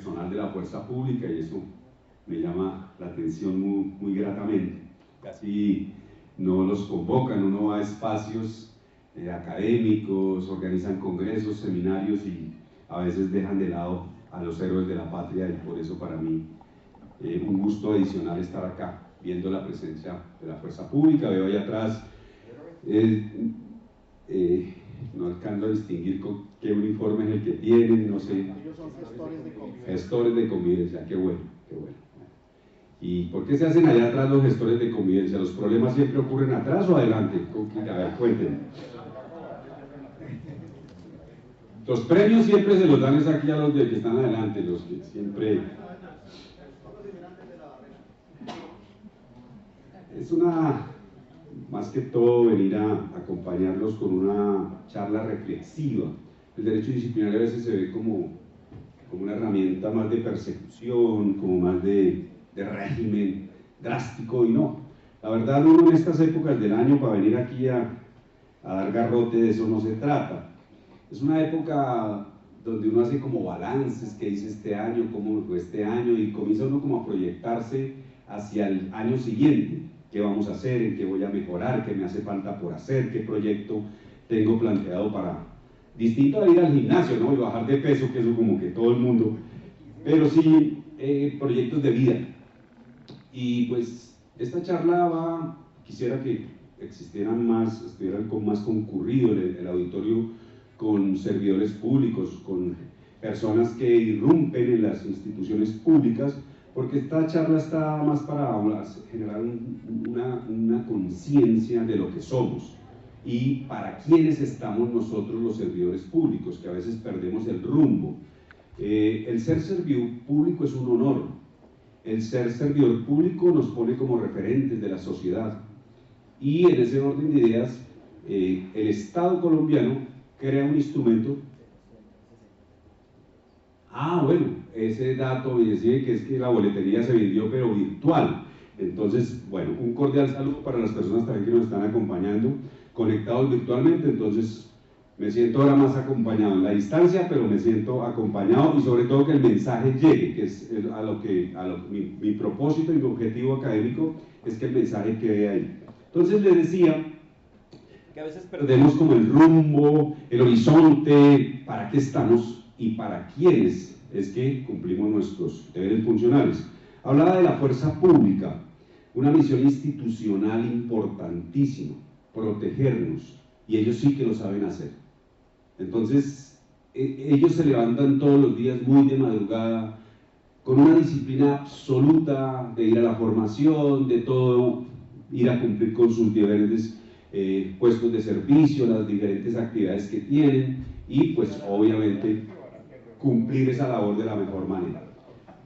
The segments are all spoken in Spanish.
personal de la fuerza pública y eso me llama la atención muy gratamente. Casi no los convocan, uno va a espacios académicos, organizan congresos, seminarios y a veces dejan de lado a los héroes de la patria, y por eso para mí un gusto adicional estar acá, viendo la presencia de la fuerza pública. Veo ahí atrás, no alcanzo a distinguir con qué uniforme es el que tienen, no sé. Ellos son gestores de convivencia. Gestores de convivencia, qué bueno, qué bueno. ¿Y por qué se hacen allá atrás los gestores de convivencia? ¿Los problemas siempre ocurren atrás o adelante? A ver, cuéntenme. Los premios siempre se los dan es aquí a los de que están adelante, los que siempre... Es más que todo venir a acompañarlos con una charla reflexiva. El derecho disciplinario a veces se ve como una herramienta más de persecución, como más de régimen drástico, y no. La verdad, uno en estas épocas del año, para venir aquí a dar garrote, de eso no se trata. Es una época donde uno hace como balances, qué hice este año, cómo fue este año, y comienza uno como a proyectarse hacia el año siguiente. ¿Qué vamos a hacer? ¿En qué voy a mejorar? ¿Qué me hace falta por hacer? ¿Qué proyecto tengo planteado para...? Distinto a ir al gimnasio, ¿no? Y bajar de peso, que eso como que todo el mundo, pero sí proyectos de vida. Y pues esta charla quisiera que estuvieran más concurrido el auditorio, con servidores públicos, con personas que irrumpen en las instituciones públicas, porque esta charla está más para generar una conciencia de lo que somos y para quiénes estamos nosotros los servidores públicos, que a veces perdemos el rumbo. El ser servidor público es un honor. El ser servidor público nos pone como referentes de la sociedad, y en ese orden de ideas el Estado colombiano crea un instrumento. Bueno, ese dato me decía que es que la boletería se vendió pero virtual. Entonces, bueno, un cordial saludo para las personas también que nos están acompañando, conectados virtualmente. Entonces me siento ahora más acompañado en la distancia, pero me siento acompañado, y sobre todo que el mensaje llegue, que es mi propósito y mi objetivo académico, es que el mensaje quede ahí. Entonces les decía que a veces perdemos como el rumbo, el horizonte, para qué estamos y para quiénes es que cumplimos nuestros deberes funcionales. Hablaba de la fuerza pública, una misión institucional importantísima, protegernos, y ellos sí que lo saben hacer. Entonces, ellos se levantan todos los días muy de madrugada, con una disciplina absoluta de ir a la formación, de todo, ir a cumplir con sus diferentes puestos de servicio, las diferentes actividades que tienen, y pues obviamente cumplir esa labor de la mejor manera.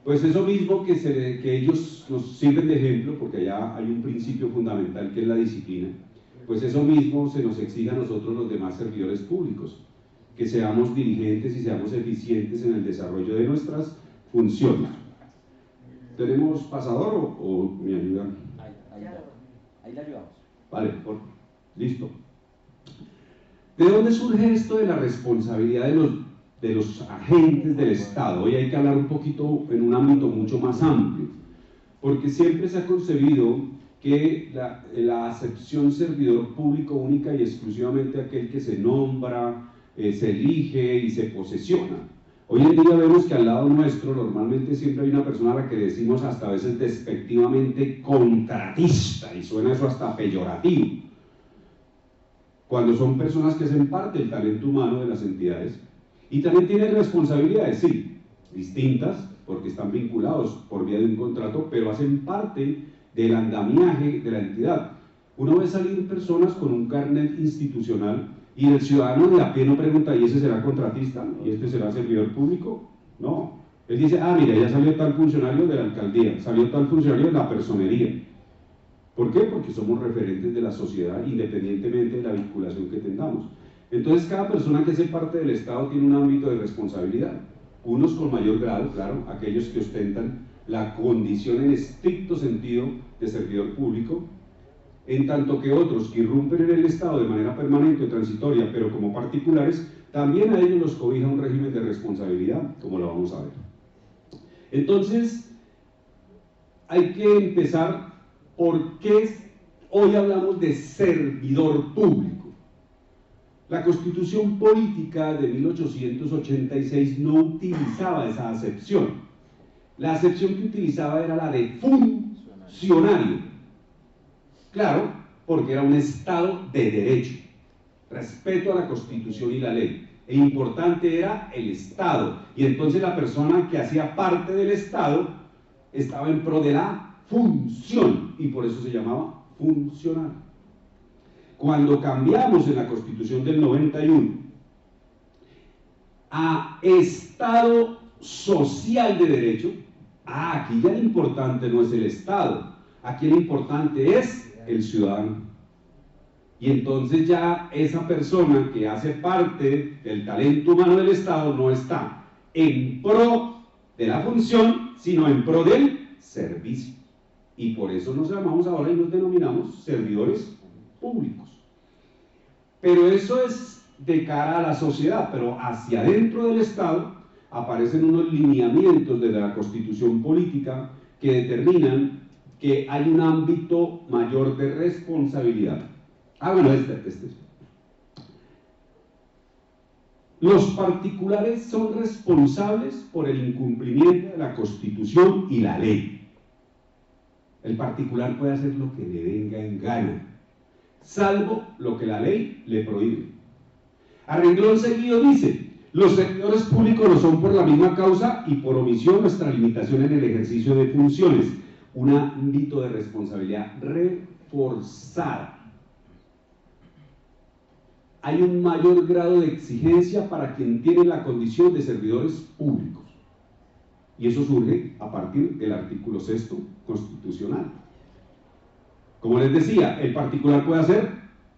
Pues eso mismo que ellos nos sirven de ejemplo, porque allá hay un principio fundamental que es la disciplina, pues eso mismo se nos exige a nosotros los demás servidores públicos, que seamos diligentes y seamos eficientes en el desarrollo de nuestras funciones. ¿Tenemos pasador o me ayudan? Ahí la ayudamos. Vale, listo. ¿De dónde surge esto de la responsabilidad de los agentes del Estado? Hoy hay que hablar un poquito en un ámbito mucho más amplio, porque siempre se ha concebido que la acepción servidor público única y exclusivamente aquel que se nombra, se elige y se posesiona. Hoy en día vemos que al lado nuestro normalmente siempre hay una persona a la que decimos hasta a veces despectivamente contratista, y suena eso hasta peyorativo, cuando son personas que hacen parte del talento humano de las entidades, y también tienen responsabilidades, sí, distintas, porque están vinculados por vía de un contrato, pero hacen parte del andamiaje de la entidad. Uno ve salir personas con un carnet institucional y el ciudadano de a pie no pregunta, ¿y ese será contratista? ¿Y este será servidor público? No. Él dice, mira, ya salió tal funcionario de la alcaldía, salió tal funcionario de la personería. ¿Por qué? Porque somos referentes de la sociedad independientemente de la vinculación que tengamos. Entonces cada persona que hace parte del Estado tiene un ámbito de responsabilidad. Unos con mayor grado, claro, aquellos que ostentan la condición en estricto sentido de servidor público, en tanto que otros que irrumpen en el Estado de manera permanente o transitoria, pero como particulares, también a ellos los cobija un régimen de responsabilidad, como lo vamos a ver. Entonces, hay que empezar por qué hoy hablamos de servidor público. La Constitución Política de 1886 no utilizaba esa acepción. La acepción que utilizaba era la de funcionario. Claro, porque era un Estado de derecho, respeto a la Constitución y la ley. E importante era el Estado, y entonces la persona que hacía parte del Estado estaba en pro de la función, y por eso se llamaba funcionario. Cuando cambiamos en la Constitución del 91 a Estado social de derecho, aquí ya lo importante no es el Estado, aquí lo importante es el ciudadano. Y entonces ya esa persona que hace parte del talento humano del Estado no está en pro de la función, sino en pro del servicio. Y por eso nos llamamos ahora y nos denominamos servidores públicos. Pero eso es de cara a la sociedad, pero hacia adentro del Estado aparecen unos lineamientos de la Constitución Política que determinan que hay un ámbito mayor de responsabilidad. Bueno, Los particulares son responsables por el incumplimiento de la Constitución y la ley. El particular puede hacer lo que le venga en gana, salvo lo que la ley le prohíbe. A renglón seguido dice: los servidores públicos lo son por la misma causa y por omisión nuestra limitación en el ejercicio de funciones. Un ámbito de responsabilidad reforzada. Hay un mayor grado de exigencia para quien tiene la condición de servidores públicos. Y eso surge a partir del artículo 6º constitucional. Como les decía, el particular puede hacer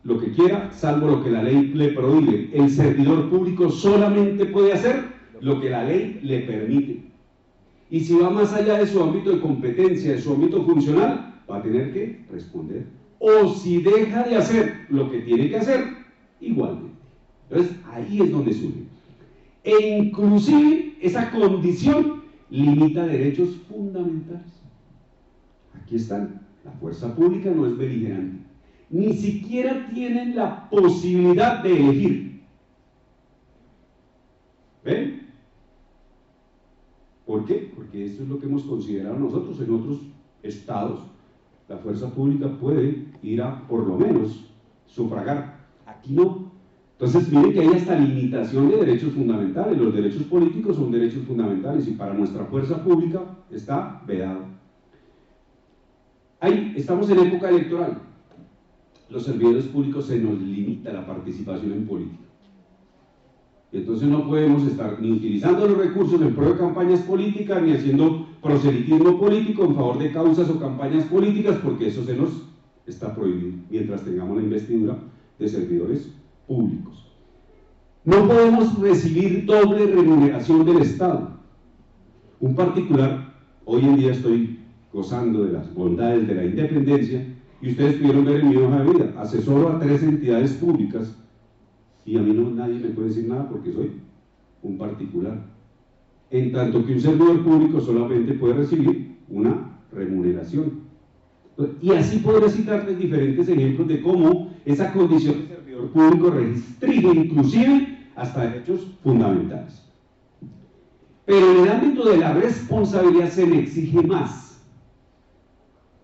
lo que quiera, salvo lo que la ley le prohíbe. El servidor público solamente puede hacer lo que la ley le permite. Y si va más allá de su ámbito de competencia, de su ámbito funcional, va a tener que responder. O si deja de hacer lo que tiene que hacer, igualmente. Entonces, ahí es donde surge. E inclusive, esa condición limita derechos fundamentales. Aquí están. La fuerza pública no es beligerante. Ni siquiera tienen la posibilidad de elegir. ¿Ven? ¿Por qué? Porque esto es lo que hemos considerado nosotros. En otros estados, la fuerza pública puede ir a, por lo menos, sufragar. Aquí no. Entonces, miren que hay hasta limitación de derechos fundamentales. Los derechos políticos son derechos fundamentales y para nuestra fuerza pública está vedado. Ahí estamos en época electoral. Los servidores públicos se nos limita la participación en política. Y entonces no podemos estar ni utilizando los recursos en pro de campañas políticas, ni haciendo proselitismo político en favor de causas o campañas políticas, porque eso se nos está prohibido mientras tengamos la investidura de servidores públicos. No podemos recibir doble remuneración del Estado. Un particular, hoy en día estoy gozando de las bondades de la independencia, y ustedes pudieron ver en mi hoja de vida, asesoro a 3 entidades públicas, y a mí no, nadie me puede decir nada porque soy un particular. En tanto que un servidor público solamente puede recibir una remuneración. Y así podré citarles diferentes ejemplos de cómo esa condición de servidor público restringe inclusive hasta derechos fundamentales. Pero en el ámbito de la responsabilidad se me exige más.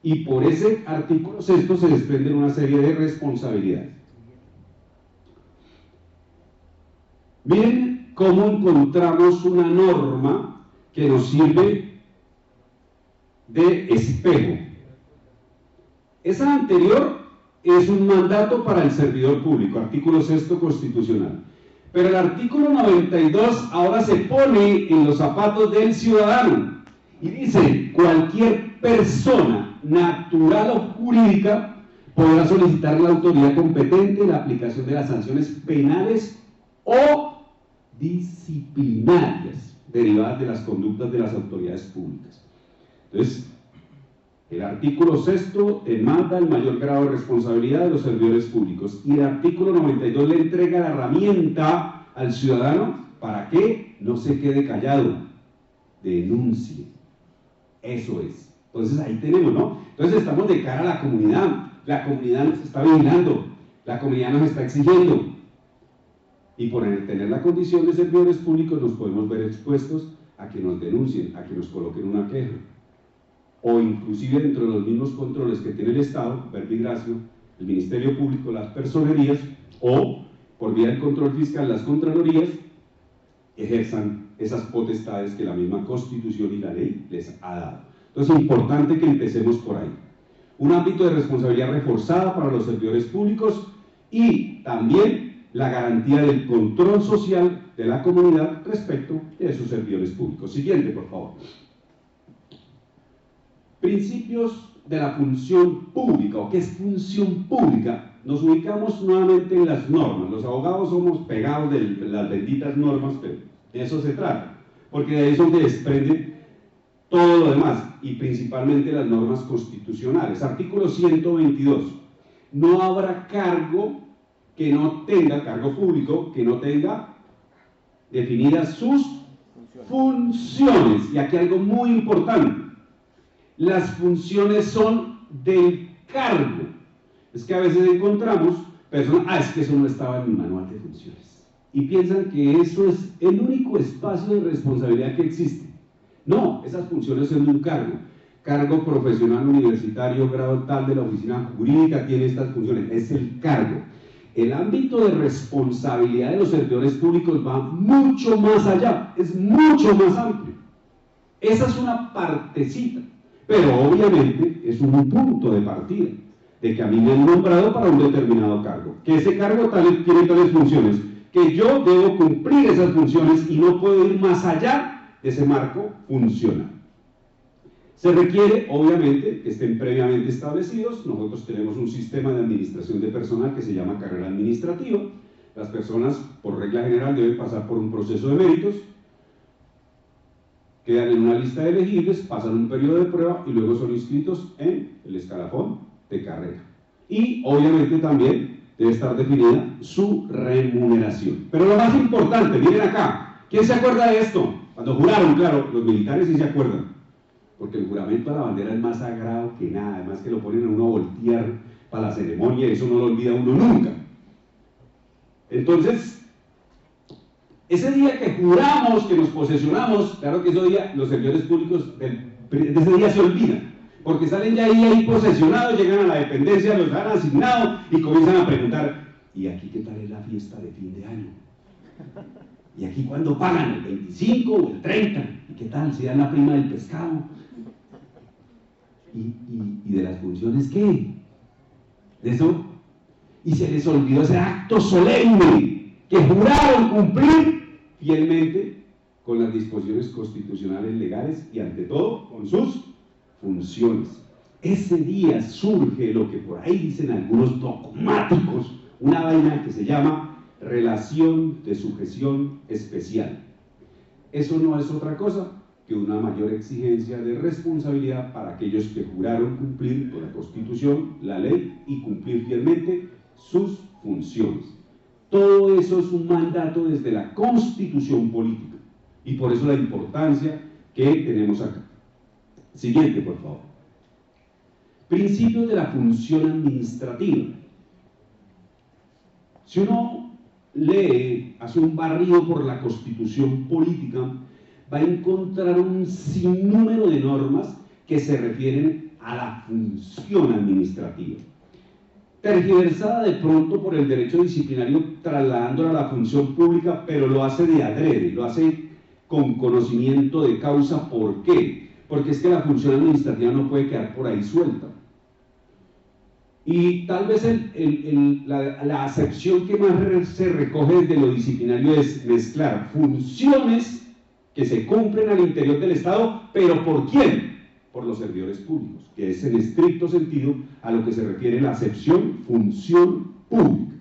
Y por ese artículo 6º se desprenden una serie de responsabilidades. Miren cómo encontramos una norma que nos sirve de espejo. Esa anterior es un mandato para el servidor público, artículo 6º constitucional. Pero el artículo 92 ahora se pone en los zapatos del ciudadano y dice: cualquier persona natural o jurídica podrá solicitar a la autoridad competente la aplicación de las sanciones penales o disciplinarias derivadas de las conductas de las autoridades públicas. Entonces, el artículo 6º demanda el mayor grado de responsabilidad de los servidores públicos y el artículo 92 le entrega la herramienta al ciudadano para que no se quede callado denuncie. Eso es. Entonces ahí tenemos, ¿no? Entonces estamos de cara a la comunidad nos está vigilando, la comunidad nos está exigiendo. Y por tener la condición de servidores públicos nos podemos ver expuestos a que nos denuncien, a que nos coloquen una queja. O inclusive dentro de los mismos controles que tiene el Estado, Verbigracio, el Ministerio Público, las personerías, o por vía del control fiscal, las contralorías, ejerzan esas potestades que la misma Constitución y la ley les ha dado. Entonces es importante que empecemos por ahí. Un ámbito de responsabilidad reforzada para los servidores públicos y también la garantía del control social de la comunidad respecto de esos servidores públicos. Siguiente, por favor. Principios de la función pública, o qué es función pública. Nos ubicamos nuevamente en las normas. Los abogados somos pegados de las benditas normas, pero de eso se trata, porque de ahí es donde desprende todo lo demás, y principalmente las normas constitucionales. Artículo 122. No habrá cargo que no tenga, cargo público, que no tenga definidas sus funciones. Y aquí algo muy importante. Las funciones son del cargo. Es que a veces encontramos personas, es que eso no estaba en mi manual de funciones. Y piensan que eso es el único espacio de responsabilidad que existe. No, esas funciones son de un cargo. Cargo profesional universitario, grado tal de la oficina jurídica, tiene estas funciones. Es el cargo. El ámbito de responsabilidad de los servidores públicos va mucho más allá, es mucho más amplio. Esa es una partecita, pero obviamente es un punto de partida, de que a mí me han nombrado para un determinado cargo, que ese cargo tiene tales funciones, que yo debo cumplir esas funciones y no puedo ir más allá de ese marco funcional. Se requiere, obviamente, que estén previamente establecidos. Nosotros tenemos un sistema de administración de personal que se llama carrera administrativa. Las personas, por regla general, deben pasar por un proceso de méritos, quedan en una lista de elegibles, pasan un periodo de prueba y luego son inscritos en el escalafón de carrera. Y, obviamente, también debe estar definida su remuneración. Pero lo más importante, miren acá, ¿quién se acuerda de esto? Cuando juraron, claro, los militares sí se acuerdan. Porque el juramento a la bandera es más sagrado que nada, además que lo ponen a uno a voltear para la ceremonia y eso no lo olvida uno nunca. Entonces, ese día que juramos, que nos posesionamos, claro que ese día los servidores públicos de ese día se olvidan, porque salen ya ahí posesionados, llegan a la dependencia, los han asignado y comienzan a preguntar, ¿y aquí qué tal es la fiesta de fin de año? ¿Y aquí cuándo pagan? ¿El 25 o el 30? ¿Y qué tal? ¿Si dan la prima del pescado? ¿Y de las funciones qué? ¿De eso? Y se les olvidó ese acto solemne que juraron cumplir fielmente con las disposiciones constitucionales legales y ante todo con sus funciones. Ese día surge lo que por ahí dicen algunos dogmáticos, una vaina que se llama relación de sujeción especial. Eso no es otra cosa que una mayor exigencia de responsabilidad para aquellos que juraron cumplir con la Constitución, la ley y cumplir fielmente sus funciones. Todo eso es un mandato desde la Constitución política y por eso la importancia que tenemos acá. Siguiente, por favor. Principios de la función administrativa. Si uno lee, hace un barrido por la Constitución política, va a encontrar un sinnúmero de normas que se refieren a la función administrativa. Tergiversada de pronto por el derecho disciplinario, trasladándola a la función pública, pero lo hace de adrede, lo hace con conocimiento de causa. ¿Por qué? Porque es que la función administrativa no puede quedar por ahí suelta. Y tal vez la acepción que más se recoge desde lo disciplinario es mezclar funciones que se cumplen al interior del Estado, pero ¿por quién? Por los servidores públicos, que es en estricto sentido a lo que se refiere la acepción función pública.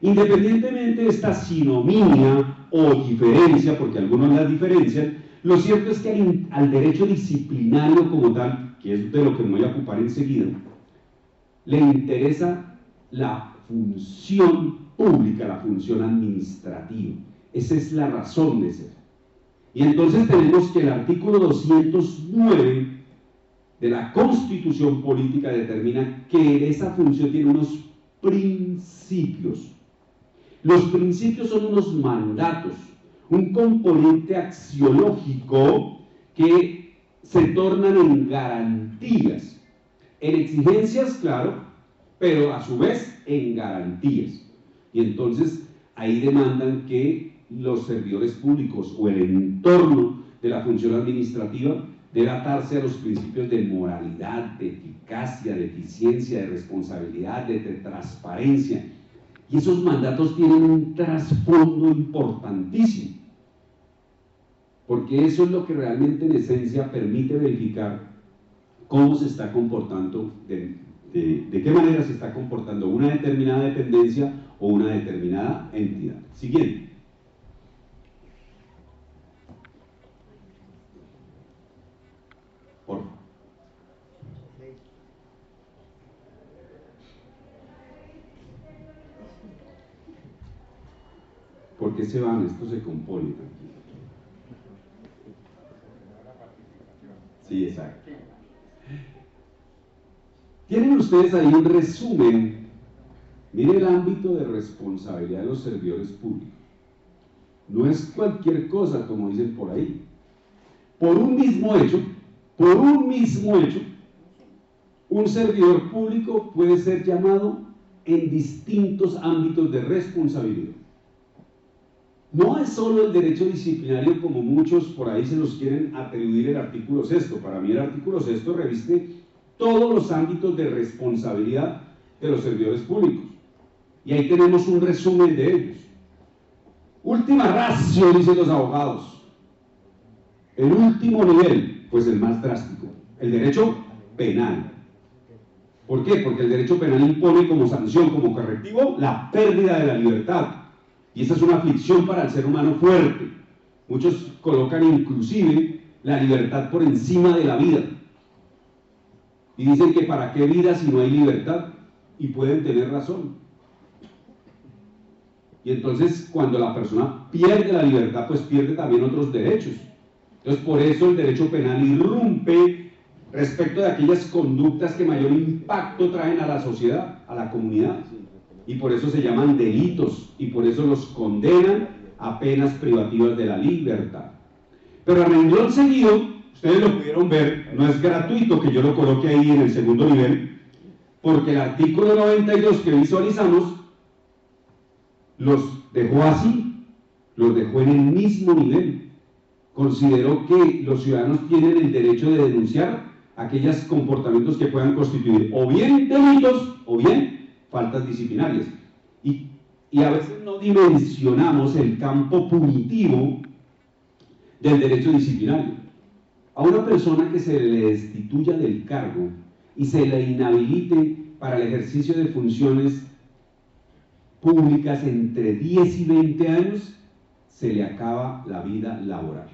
Independientemente de esta sinomía o diferencia, porque algunos las diferencian, lo cierto es que al derecho disciplinario como tal, que es de lo que me voy a ocupar enseguida, le interesa la función pública, la función administrativa. Esa es la razón de ser. Y entonces tenemos que el artículo 209 de la Constitución Política determina que esa función tiene unos principios. Los principios son unos mandatos, un componente axiológico que se tornan en garantías, en exigencias, claro, pero a su vez en garantías. Y entonces ahí demandan que los servidores públicos o el entorno de la función administrativa debe atarse a los principios de moralidad, de eficacia, de eficiencia, de responsabilidad, de transparencia. Y esos mandatos tienen un trasfondo importantísimo, porque eso es lo que realmente en esencia permite verificar cómo se está comportando, de qué manera se está comportando una determinada dependencia o una determinada entidad. Siguiente. Por favor. ¿Por qué se van? Esto se compone. Sí, exacto. Tienen ustedes ahí un resumen. Miren el ámbito de responsabilidad de los servidores públicos. No es cualquier cosa, como dicen por ahí. Por un mismo hecho, un servidor público puede ser llamado en distintos ámbitos de responsabilidad. No es solo el derecho disciplinario, como muchos por ahí se nos quieren atribuir el artículo 6. Para mí el artículo 6 reviste todos los ámbitos de responsabilidad de los servidores públicos. Y ahí tenemos un resumen de ellos. Última ratio, dicen los abogados. El último nivel, pues el más drástico, el derecho penal. ¿Por qué? Porque el derecho penal impone como sanción, como correctivo, la pérdida de la libertad. Y esa es una aflicción para el ser humano fuerte. Muchos colocan inclusive la libertad por encima de la vida. Y dicen que para qué vida si no hay libertad. Y pueden tener razón. Y entonces cuando la persona pierde la libertad, pues pierde también otros derechos. Entonces por eso el derecho penal irrumpe respecto de aquellas conductas que mayor impacto traen a la sociedad, a la comunidad. Y por eso se llaman delitos, y por eso los condenan a penas privativas de la libertad. Pero a renglón seguido, ustedes lo pudieron ver, no es gratuito que yo lo coloque ahí en el segundo nivel, porque el artículo 92 que visualizamos los dejó así, los dejó en el mismo nivel. Consideró que los ciudadanos tienen el derecho de denunciar aquellos comportamientos que puedan constituir o bien delitos o bien faltas disciplinarias. Y a veces no dimensionamos el campo punitivo del derecho disciplinario. A una persona que se le destituya del cargo y se le inhabilite para el ejercicio de funciones públicas entre 10 y 20 años, se le acaba la vida laboral.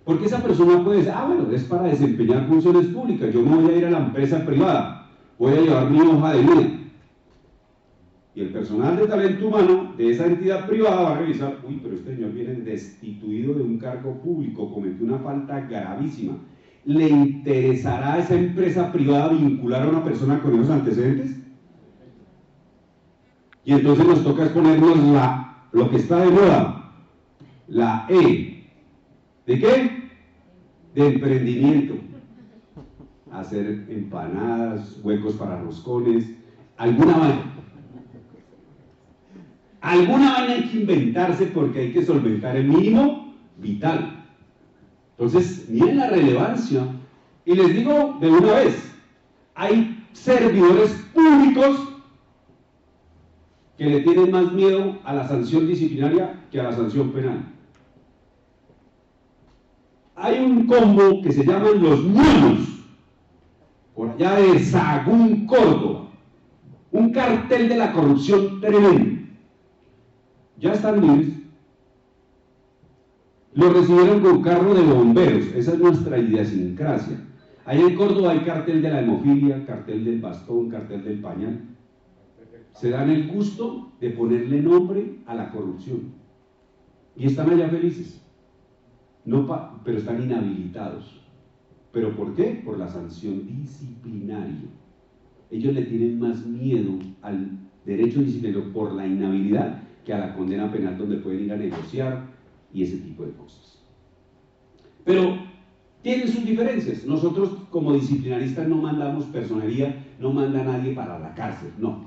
Porque esa persona puede decir, bueno, es para desempeñar funciones públicas, yo me voy a ir a la empresa privada, voy a llevar mi hoja de vida. Y el personal de talento humano de esa entidad privada va a revisar, pero este señor viene destituido de un cargo público, cometió una falta gravísima. ¿Le interesará a esa empresa privada vincular a una persona con esos antecedentes? Y entonces nos toca exponernos lo que está de moda, la E. ¿De qué? De emprendimiento. Hacer empanadas, huecos para roscones, alguna vaina hay que inventarse porque hay que solventar el mínimo vital. Entonces, miren la relevancia. Y les digo de una vez, hay servidores públicos que le tienen más miedo a la sanción disciplinaria que a la sanción penal. Hay un combo que se llaman los ñoños, por allá de Sahagún, Córdoba, un cartel de la corrupción tremendo. Ya están libres. Lo recibieron con carro de bomberos. Esa es nuestra idiosincrasia. Ahí en Córdoba hay cartel de la hemofilia, cartel del bastón, cartel del pañal. Se dan el gusto de ponerle nombre a la corrupción. Y están allá felices. pero están inhabilitados. ¿Pero por qué? Por la sanción disciplinaria. Ellos le tienen más miedo al derecho disciplinario por la inhabilidad que a la condena penal, donde pueden ir a negociar y ese tipo de cosas. Pero tienen sus diferencias. Nosotros como disciplinaristas no mandamos personería, no manda a nadie para la cárcel, no.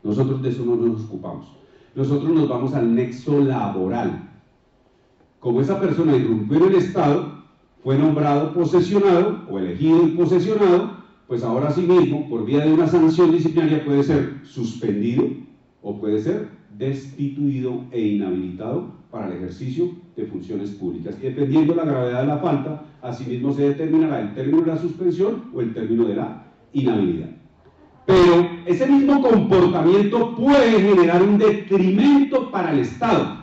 Nosotros de eso no nos ocupamos. Nosotros nos vamos al nexo laboral. Como esa persona irrumpió en el Estado, fue nombrado posesionado o elegido y posesionado, pues ahora sí mismo, por vía de una sanción disciplinaria, puede ser suspendido o puede ser destituido e inhabilitado para el ejercicio de funciones públicas. Y dependiendo de la gravedad de la falta, asimismo se determinará el término de la suspensión o el término de la inhabilidad. Pero ese mismo comportamiento puede generar un detrimento para el Estado.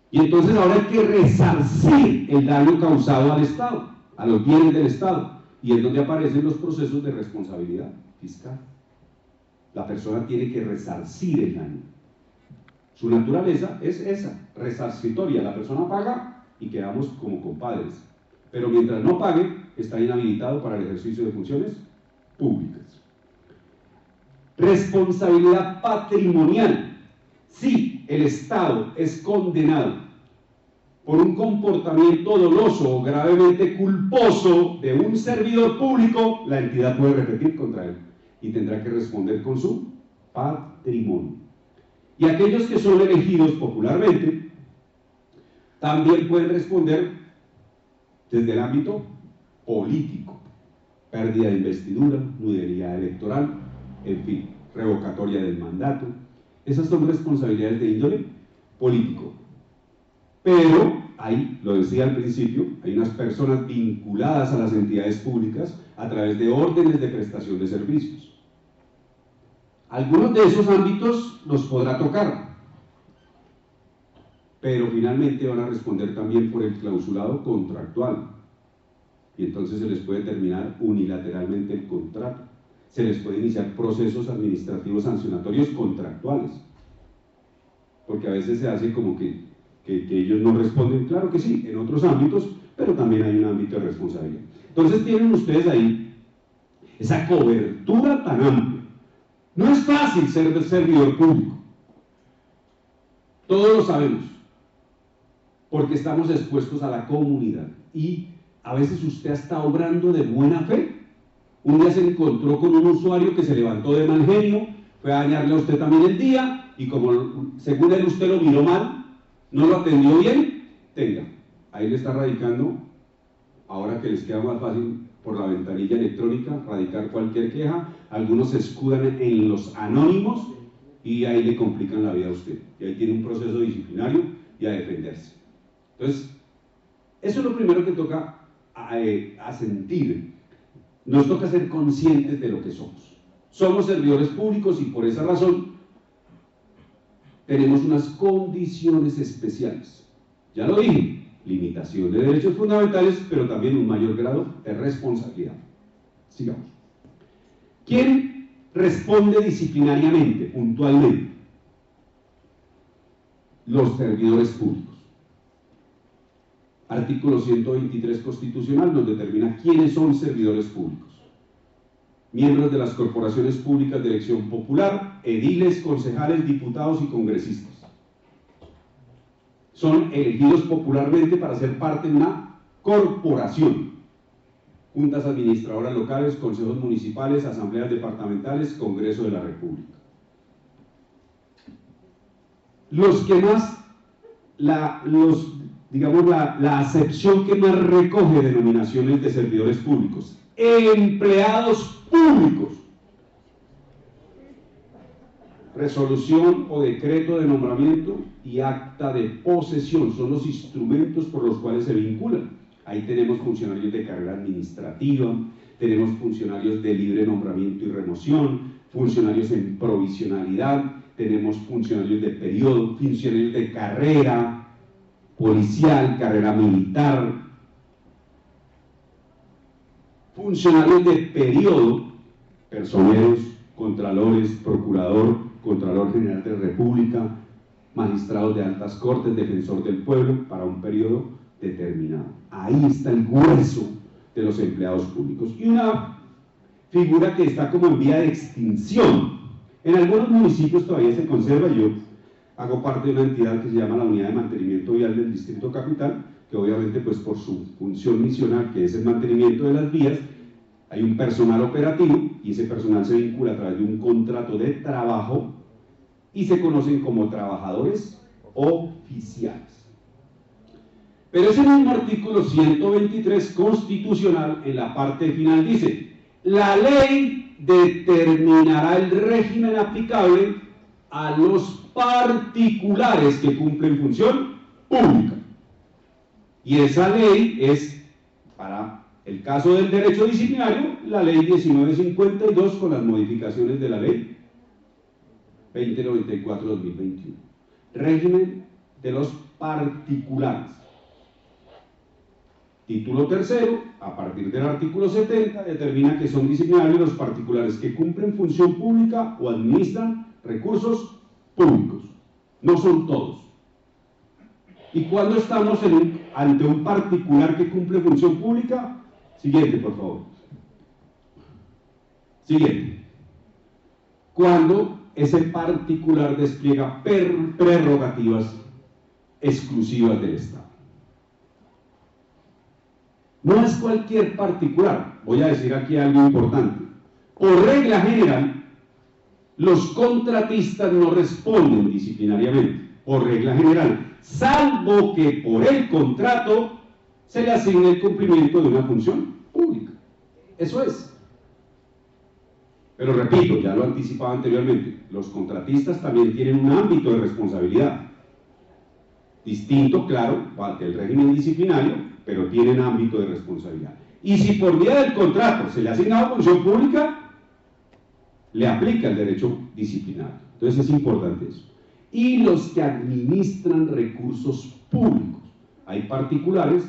Y entonces ahora hay que resarcir el daño causado al Estado, a los bienes del Estado. Y es donde aparecen los procesos de responsabilidad fiscal. La persona tiene que resarcir el daño. Su naturaleza es esa, resarcitoria. La persona paga y quedamos como compadres. Pero mientras no pague, está inhabilitado para el ejercicio de funciones públicas. Responsabilidad patrimonial. Si el Estado es condenado por un comportamiento doloso o gravemente culposo de un servidor público, la entidad puede repetir contra él y tendrá que responder con su patrimonio. Y aquellos que son elegidos popularmente también pueden responder desde el ámbito político: pérdida de investidura, nulidad electoral, en fin, revocatoria del mandato. Esas son responsabilidades de índole político. Pero hay, lo decía al principio, hay unas personas vinculadas a las entidades públicas a través de órdenes de prestación de servicios. Algunos de esos ámbitos los podrá tocar, pero finalmente van a responder también por el clausulado contractual. Y entonces se les puede terminar unilateralmente el contrato. Se les puede iniciar procesos administrativos sancionatorios contractuales. Porque a veces se hace como que ellos no responden. Claro que sí, en otros ámbitos, pero también hay un ámbito de responsabilidad. Entonces tienen ustedes ahí esa cobertura tan amplia. No es fácil ser servidor público. Todos lo sabemos. Porque estamos expuestos a la comunidad. Y a veces usted está obrando de buena fe. Un día se encontró con un usuario que se levantó de mal genio, fue a dañarle a usted también el día, y como según él usted lo miró mal, no lo atendió bien, tenga, ahí le está radicando, ahora que les queda más fácil por la ventanilla electrónica, radicar cualquier queja. Algunos se escudan en los anónimos y ahí le complican la vida a usted, y ahí tiene un proceso disciplinario y a defenderse. Entonces, eso es lo primero que toca a sentir. Nos toca ser conscientes de lo que somos. Somos servidores públicos y por esa razón tenemos unas condiciones especiales. Ya lo dije, limitación de derechos fundamentales, pero también un mayor grado de responsabilidad. Sigamos. ¿Quién responde disciplinariamente, puntualmente? Los servidores públicos. Artículo 123 constitucional nos determina quiénes son servidores públicos. Miembros de las corporaciones públicas de elección popular, ediles, concejales, diputados y congresistas. Son elegidos popularmente para ser parte de una corporación. Juntas administradoras locales, consejos municipales, asambleas departamentales, Congreso de la República. Los que más, la acepción que más recoge denominaciones de servidores públicos: empleados públicos. Resolución o decreto de nombramiento y acta de posesión son los instrumentos por los cuales se vinculan. Ahí tenemos funcionarios de carrera administrativa, tenemos funcionarios de libre nombramiento y remoción, funcionarios en provisionalidad, tenemos funcionarios de periodo, funcionarios de carrera policial, carrera militar, funcionarios de periodo, personeros, contralores, procurador, Contralor General de la República, magistrados de altas cortes, defensor del pueblo para un periodo determinado. Ahí está el grueso de los empleados públicos. Y una figura que está como en vía de extinción. En algunos municipios todavía se conserva. Yo hago parte de una entidad que se llama la Unidad de Mantenimiento Vial del Distrito Capital, que obviamente pues por su función misional, que es el mantenimiento de las vías, hay un personal operativo y ese personal se vincula a través de un contrato de trabajo y se conocen como trabajadores oficiales. Pero ese mismo artículo 123 constitucional en la parte final dice: la ley determinará el régimen aplicable a los particulares que cumplen función pública. Y esa ley es, para el caso del derecho disciplinario, la ley 1952 con las modificaciones de la ley 2094-2021. Régimen de los particulares. Título tercero, a partir del artículo 70, determina que son disciplinarios los particulares que cumplen función pública o administran recursos públicos. No son todos. ¿Y cuando estamos ante un particular que cumple función pública? Siguiente, por favor. Siguiente. Cuando ese particular despliega prerrogativas exclusivas del Estado. No es cualquier particular. Voy a decir aquí algo importante. Por regla general, los contratistas no responden disciplinariamente, por regla general, salvo que por el contrato se le asigne el cumplimiento de una función pública. Eso es. Pero repito, ya lo anticipaba anteriormente, los contratistas también tienen un ámbito de responsabilidad. Distinto, claro, del régimen disciplinario, pero tienen ámbito de responsabilidad. Y si por vía del contrato se le ha asignado función pública, le aplica el derecho disciplinario. Entonces es importante eso. Y los que administran recursos públicos. Hay particulares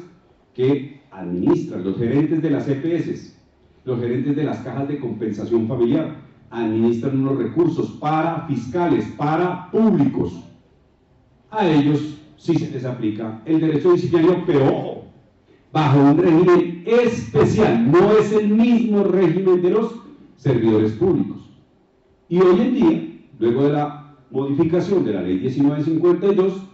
que administran, los gerentes de las EPS, los gerentes de las cajas de compensación familiar, administran unos recursos para fiscales, para públicos. A ellos sí se les aplica el derecho disciplinario, pero ojo, bajo un régimen especial, no es el mismo régimen de los servidores públicos. Y hoy en día, luego de la modificación de la ley 1952,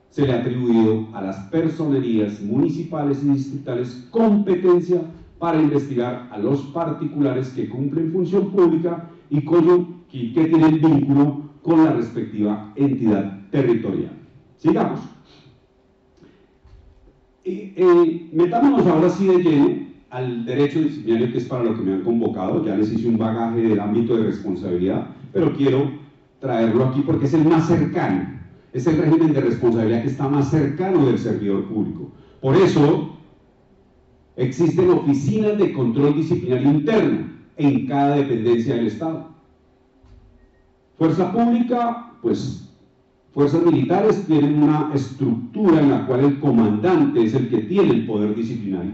se le ha atribuido a las personerías municipales y distritales competencia para investigar a los particulares que cumplen función pública y que tienen vínculo con la respectiva entidad territorial. Sigamos. Metámonos ahora sí de lleno al derecho disciplinario, que es para lo que me han convocado. Ya les hice un bagaje del ámbito de responsabilidad, pero quiero traerlo aquí porque es el más cercano, es el régimen de responsabilidad que está más cercano del servidor público. Por eso existen oficinas de control disciplinario interno en cada dependencia del Estado. Fuerza pública, pues fuerzas militares tienen una estructura en la cual el comandante es el que tiene el poder disciplinario,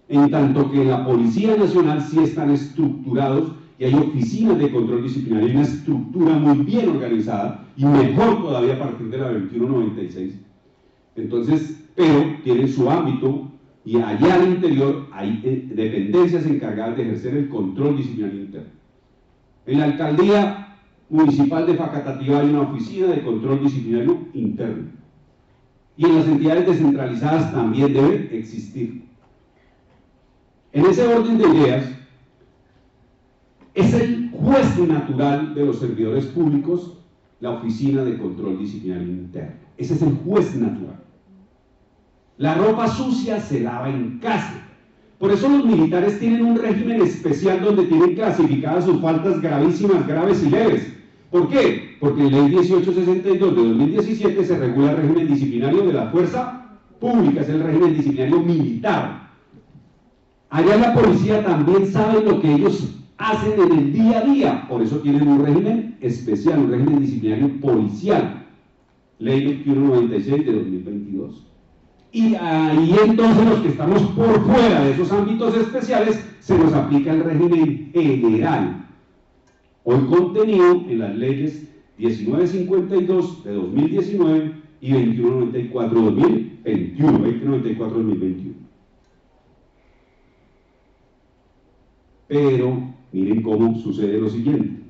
en tanto que en la Policía Nacional sí están estructurados y hay oficinas de control disciplinario, hay una estructura muy bien organizada y mejor todavía a partir de la 2196. Entonces, pero tienen su ámbito y allá al interior hay dependencias encargadas de ejercer el control disciplinario interno. En la alcaldía municipal de Facatativá hay una oficina de control disciplinario interno. Y en las entidades descentralizadas también debe existir. En ese orden de ideas, es el juez natural de los servidores públicos la oficina de control disciplinario interno. Ese es el juez natural. La ropa sucia se lava en casa. Por eso los militares tienen un régimen especial donde tienen clasificadas sus faltas gravísimas, graves y leves. ¿Por qué? Porque en la ley 1862 de 2017 se regula el régimen disciplinario de la fuerza pública, es el régimen disciplinario militar. Allá en la policía también saben lo que ellos hacen en el día a día, por eso tienen un régimen especial, un régimen disciplinario policial, ley 2196 de 2022. Y ahí entonces los que estamos por fuera de esos ámbitos especiales, se nos aplica el régimen general, hoy contenido en las leyes 1952 de 2019 y 2094-2021. Pero miren cómo sucede lo siguiente.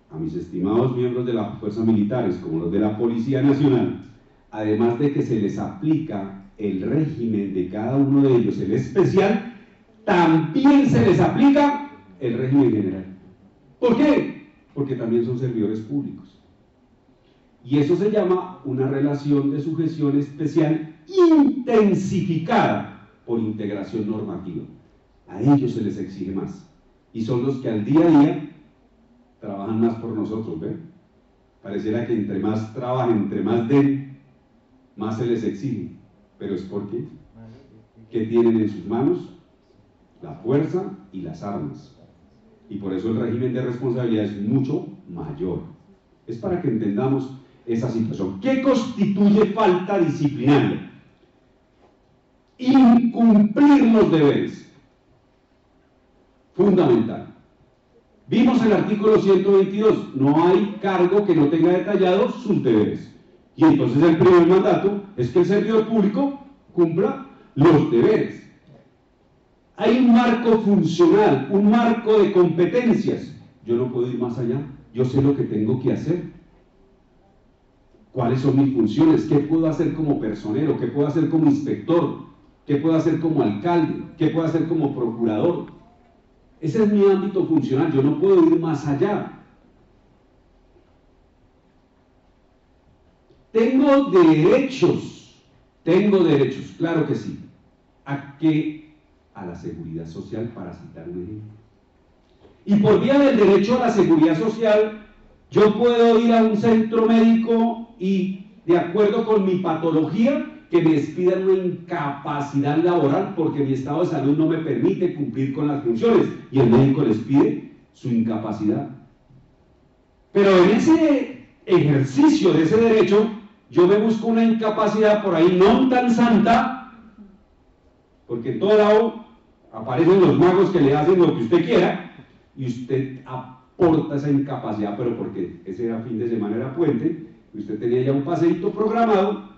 A mis estimados miembros de las fuerzas militares, como los de la Policía Nacional, además de que se les aplica el régimen de cada uno de ellos, el especial, también se les aplica el régimen general. ¿Por qué? Porque también son servidores públicos. Y eso se llama una relación de sujeción especial intensificada por integración normativa. A ellos se les exige más. Y son los que al día a día trabajan más por nosotros, ¿ven? Pareciera que entre más trabajen, entre más den, más se les exige. Pero es porque ¿qué tienen en sus manos? La fuerza y las armas. Y por eso el régimen de responsabilidad es mucho mayor. Es para que entendamos esa situación. ¿Qué constituye falta disciplinaria? Incumplir los deberes. Fundamental. Vimos el artículo 122, no hay cargo que no tenga detallados sus deberes. Y entonces el primer mandato es que el servidor público cumpla los deberes. Hay un marco funcional, un marco de competencias. Yo no puedo ir más allá. Yo sé lo que tengo que hacer. ¿Cuáles son mis funciones? ¿Qué puedo hacer como personero? ¿Qué puedo hacer como inspector? ¿Qué puedo hacer como alcalde? ¿Qué puedo hacer como procurador? Ese es mi ámbito funcional. Yo no puedo ir más allá. Tengo derechos, claro que sí. ¿A qué? A la seguridad social, para citar un ejemplo. Y por vía del derecho a la seguridad social, yo puedo ir a un centro médico y, de acuerdo con mi patología, que me expidan una incapacidad laboral porque mi estado de salud no me permite cumplir con las funciones y el médico les pide su incapacidad. Pero en ese ejercicio de ese derecho, yo me busco una incapacidad por ahí no tan santa, porque en todo lado aparecen los magos que le hacen lo que usted quiera y usted aporta esa incapacidad, pero porque ese era fin de semana, era puente, y usted tenía ya un paseíto programado.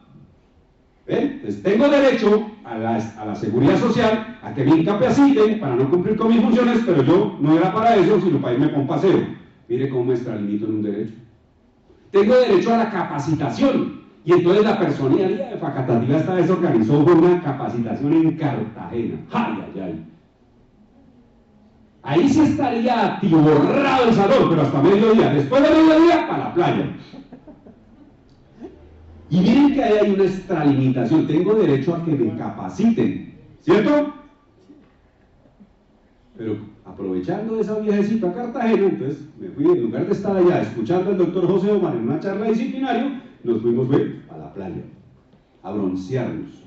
Entonces tengo derecho a la seguridad social, a que me incapaciten para no cumplir con mis funciones, pero yo no era para eso, sino para irme con un paseo. Mire cómo me extralimito en un derecho. Tengo derecho a la capacitación, y entonces la personería de Facatativá esta vez organizó una capacitación en Cartagena. ¡Ay, ay, ay! Ahí sí estaría atiborrado el salón, pero hasta mediodía. Después de mediodía, para la playa. Y miren que ahí hay una extralimitación. Tengo derecho a que me capaciten, ¿cierto? Pero aprovechando esa viajecita a Cartagena, entonces me fui, en lugar de estar allá escuchando al doctor José Omar en una charla disciplinaria, nos fuimos a la playa, a broncearnos.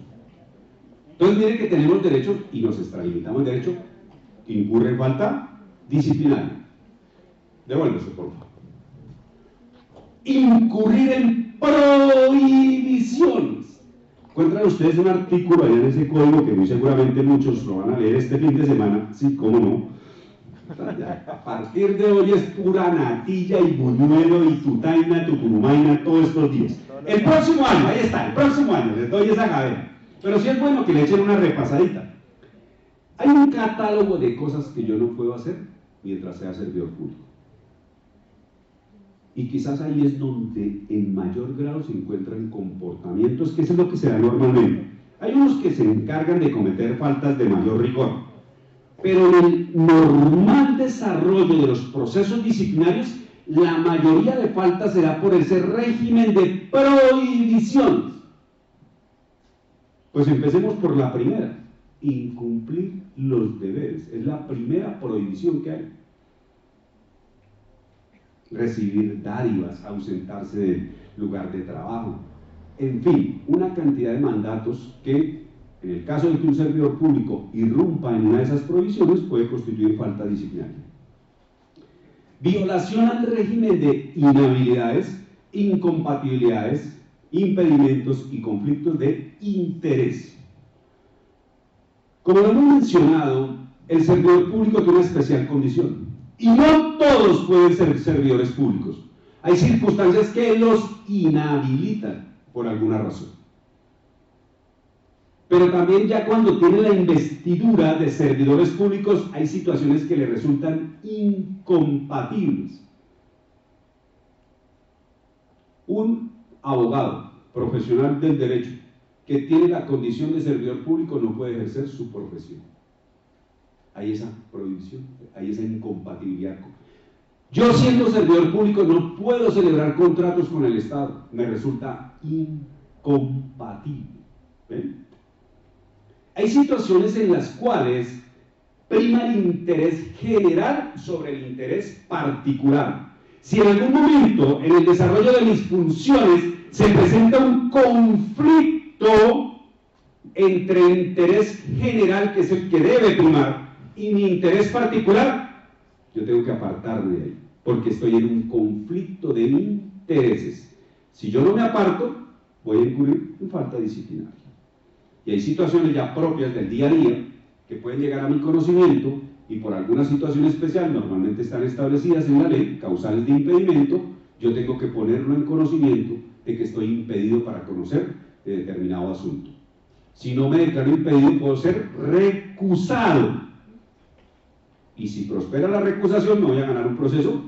Entonces miren que tenemos derechos y nos extralimitamos el derecho, incurre en falta disciplinaria. Devuélvese, por favor. Incurrir en prohibiciones. Encuentran ustedes un artículo allá en ese código que muy seguramente muchos lo van a leer este fin de semana, sí, cómo no. A partir de hoy es pura natilla y buñuelo y tutaina, tucurumaina todos estos días. El próximo año, ahí está, el próximo año les doy esa cadena. Pero sí es bueno que le echen una repasadita. Hay un catálogo de cosas que yo no puedo hacer mientras sea servidor público. Y quizás ahí es donde en mayor grado se encuentran comportamientos, que eso es lo que se da normalmente. Hay unos que se encargan de cometer faltas de mayor rigor, pero en el normal desarrollo de los procesos disciplinarios, la mayoría de faltas se da por ese régimen de prohibiciones. Pues empecemos por la primera, incumplir los deberes. Es la primera prohibición que hay. Recibir dádivas, ausentarse del lugar de trabajo, en fin, una cantidad de mandatos que, en el caso de que un servidor público irrumpa en una de esas prohibiciones, puede constituir falta disciplinaria. Violación al régimen de inhabilidades, incompatibilidades, impedimentos y conflictos de interés. Como lo hemos mencionado, el servidor público tiene una especial condición. Y no todos pueden ser servidores públicos. Hay circunstancias que los inhabilitan. por alguna razón. Pero también ya cuando tiene la investidura de servidores públicos hay situaciones que le resultan incompatibles. Un abogado profesional del derecho que tiene la condición de servidor público no puede ejercer su profesión. Hay esa prohibición, hay esa incompatibilidad. Yo, siendo servidor público, no puedo celebrar contratos con el Estado, me resulta incompatible. ¿Ven? Hay situaciones en las cuales prima el interés general sobre el interés particular. Si en algún momento en el desarrollo de mis funciones se presenta un conflicto entre el interés general, que es el que debe primar, y mi interés particular, yo tengo que apartarme de él, porque estoy en un conflicto de intereses. Si yo no me aparto, voy a incurrir en falta disciplinaria. Y hay situaciones ya propias del día a día que pueden llegar a mi conocimiento y por alguna situación especial, normalmente están establecidas en la ley, causales de impedimento, yo tengo que ponerlo en conocimiento de que estoy impedido para conocer de determinado asunto. Si no me declaro impedido, puedo ser recusado. Y si prospera la recusación, me voy a ganar un proceso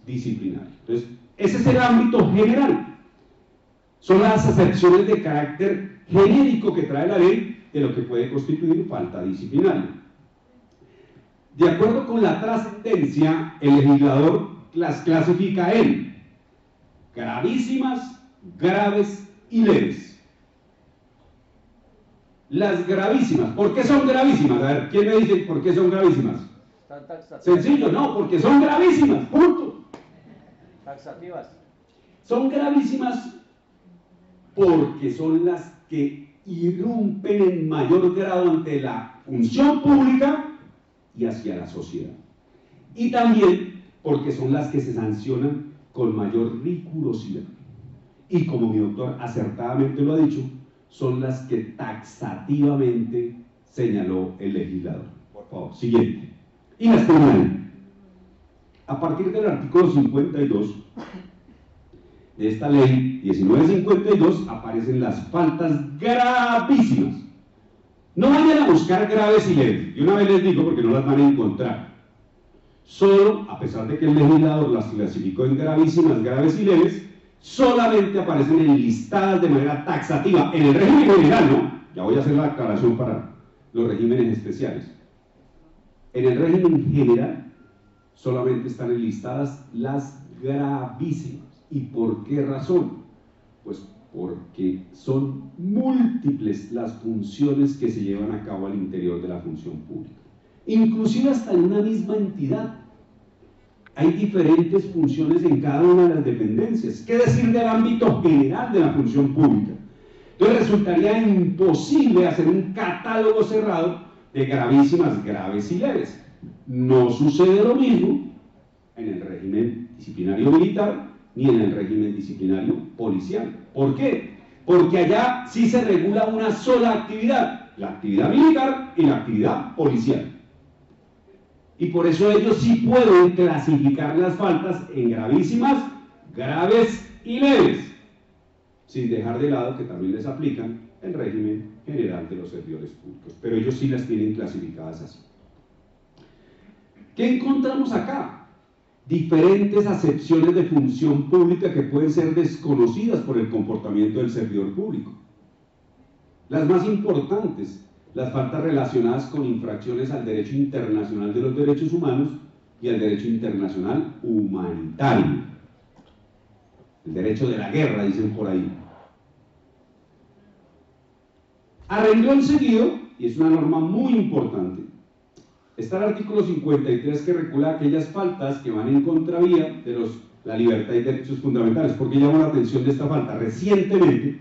disciplinario. Entonces, ese es el ámbito general. Son las acepciones de carácter genérico que trae la ley de lo que puede constituir falta disciplinaria. De acuerdo con la trascendencia, el legislador las clasifica en gravísimas, graves y leves. Las gravísimas, ¿por qué son gravísimas? A ver, ¿quién me dice por qué son gravísimas? Sencillo, no, porque son gravísimas, punto. Taxativas. Son gravísimas porque son las que irrumpen en mayor grado ante la función pública y hacia la sociedad. Y también porque son las que se sancionan con mayor rigurosidad. Y como mi autor acertadamente lo ha dicho, son las que taxativamente señaló el legislador. Por favor, siguiente. Y las penales. A partir del artículo 52 de esta ley 1952 aparecen las faltas gravísimas. No vayan a buscar graves y leves, y una vez les digo porque no las van a encontrar. Solo, a pesar de que el legislador las clasificó en gravísimas, graves y leves, solamente aparecen enlistadas de manera taxativa en el régimen general, ¿no? Ya voy a hacer la aclaración para los regímenes especiales. En el régimen general solamente están enlistadas las gravísimas. ¿Y por qué razón? Pues porque son múltiples las funciones que se llevan a cabo al interior de la función pública. Inclusive hasta en una misma entidad hay diferentes funciones en cada una de las dependencias. ¿Qué decir del ámbito general de la función pública? Entonces resultaría imposible hacer un catálogo cerrado de gravísimas, graves y leves. No sucede lo mismo en el régimen disciplinario militar ni en el régimen disciplinario policial. ¿Por qué? Porque allá sí se regula una sola actividad, la actividad militar y la actividad policial. Y por eso ellos sí pueden clasificar las faltas en gravísimas, graves y leves, sin dejar de lado que también les aplican el régimen general de los servidores públicos, pero ellos sí las tienen clasificadas así. ¿Qué encontramos acá? Diferentes acepciones de función pública que pueden ser desconocidas por el comportamiento del servidor público. Las más importantes, las faltas relacionadas con infracciones al derecho internacional de los derechos humanos y al derecho internacional humanitario. El derecho de la guerra, dicen por ahí. A renglón seguido, y es una norma muy importante, está el artículo 53 que regula aquellas faltas que van en contravía de la libertad y derechos fundamentales. ¿Por qué llamo la atención de esta falta? Recientemente,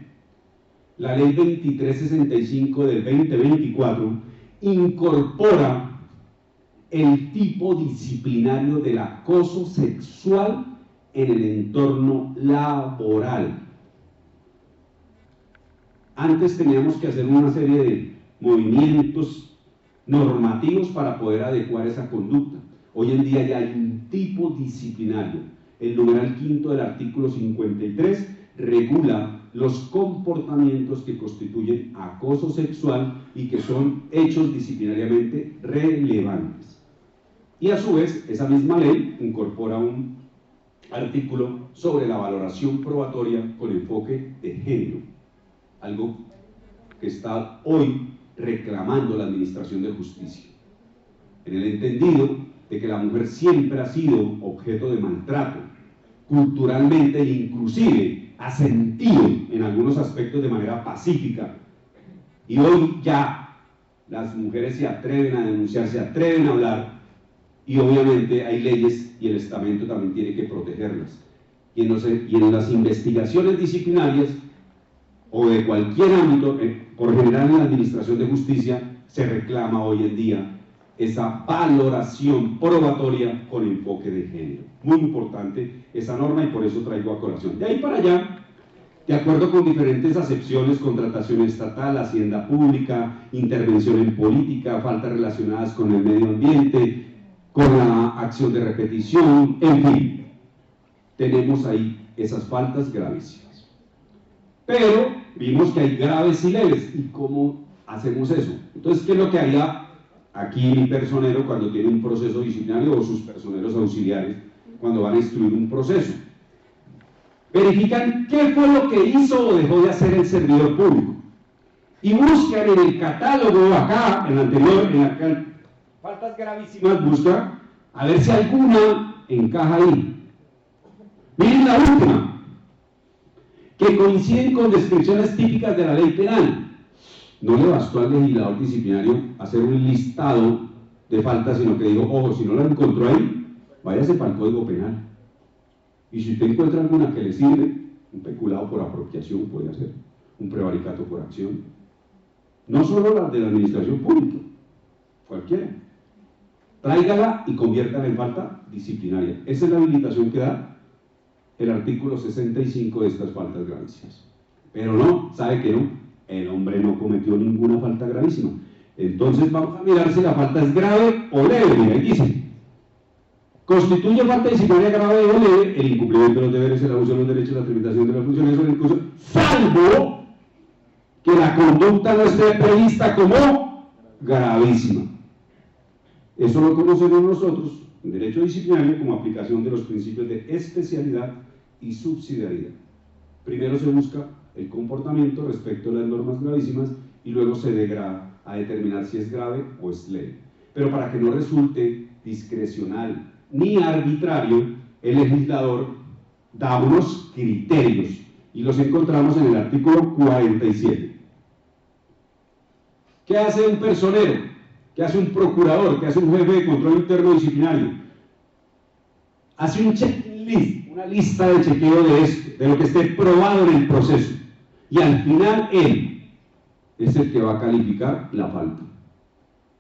la ley 2365 del 2024 incorpora el tipo disciplinario del acoso sexual en el entorno laboral. Antes teníamos que hacer una serie de movimientos normativos para poder adecuar esa conducta. Hoy en día ya hay un tipo disciplinario. El numeral quinto del artículo 53 regula los comportamientos que constituyen acoso sexual y que son hechos disciplinariamente relevantes. Y a su vez, esa misma ley incorpora un artículo sobre la valoración probatoria con enfoque de género, algo que está hoy reclamando la Administración de Justicia, en el entendido de que la mujer siempre ha sido objeto de maltrato, culturalmente e inclusive asentido en algunos aspectos de manera pacífica, y hoy ya las mujeres se atreven a denunciar, se atreven a hablar, y obviamente hay leyes y el estamento también tiene que protegerlas. Y en las investigaciones disciplinarias o de cualquier ámbito, por general en la Administración de Justicia, se reclama hoy en día esa valoración probatoria con enfoque de género. Muy importante esa norma y por eso traigo a colación. De ahí para allá, de acuerdo con diferentes acepciones, contratación estatal, hacienda pública, intervención en política, faltas relacionadas con el medio ambiente, con la acción de repetición, en fin, tenemos ahí esas faltas gravísimas. Pero vimos que hay graves y leves, ¿y cómo hacemos eso? Entonces, ¿qué es lo que haría aquí mi personero cuando tiene un proceso disciplinario o sus personeros auxiliares cuando van a instruir un proceso? Verifican qué fue lo que hizo o dejó de hacer el servidor público y buscan en el catálogo acá, en el anterior, en acá, faltas gravísimas, busca a ver si alguna encaja ahí. Miren la última, que coinciden con descripciones típicas de la ley penal. No le bastó al legislador disciplinario hacer un listado de faltas, sino que dijo, ojo, si no la encontró ahí, váyase para el Código Penal. Y si usted encuentra alguna que le sirve, un peculado por apropiación puede hacer, un prevaricato por acción. No solo la de la administración pública, cualquiera. Tráigala y conviértala en falta disciplinaria. Esa es la habilitación que da el artículo 65 de estas faltas gravísimas. Pero no, ¿sabe qué no? El hombre no cometió ninguna falta gravísima. Entonces vamos a mirar si la falta es grave o leve. Mira, ahí dice, constituye falta disciplinaria grave o leve el incumplimiento de los deberes, el abuso de los derechos, la tramitación de las funciones o el incluso, salvo que la conducta no esté prevista como gravísima. Eso lo conocemos nosotros en derecho disciplinario como aplicación de los principios de especialidad y subsidiariedad. Primero se busca el comportamiento respecto a las normas gravísimas y luego se degrada a determinar si es grave o es leve. Pero para que no resulte discrecional ni arbitrario, el legislador da unos criterios y los encontramos en el artículo 47. ¿Qué hace un personero? ¿Qué hace un procurador? ¿Qué hace un jefe de control interno disciplinario? Hace un checklist, una lista de chequeo de esto, de lo que esté probado en el proceso. Y al final él es el que va a calificar la falta.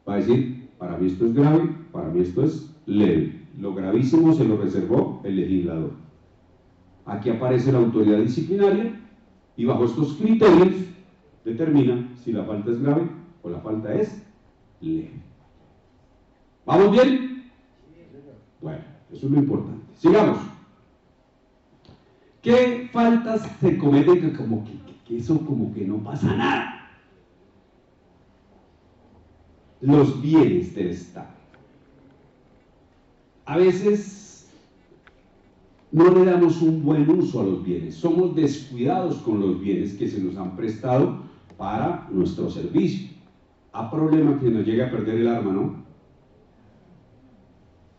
Va a decir, para mí esto es grave, para mí esto es leve. Lo gravísimo se lo reservó el legislador. Aquí aparece la autoridad disciplinaria y bajo estos criterios determina si la falta es grave o la falta es leve. ¿Vamos bien? Bueno, eso es lo importante. Sigamos. ¿Qué faltas se cometen que eso como que no pasa nada? Los bienes del Estado. A veces no le damos un buen uso a los bienes, somos descuidados con los bienes que se nos han prestado para nuestro servicio. ¿A problema que nos llegue a perder el arma, no?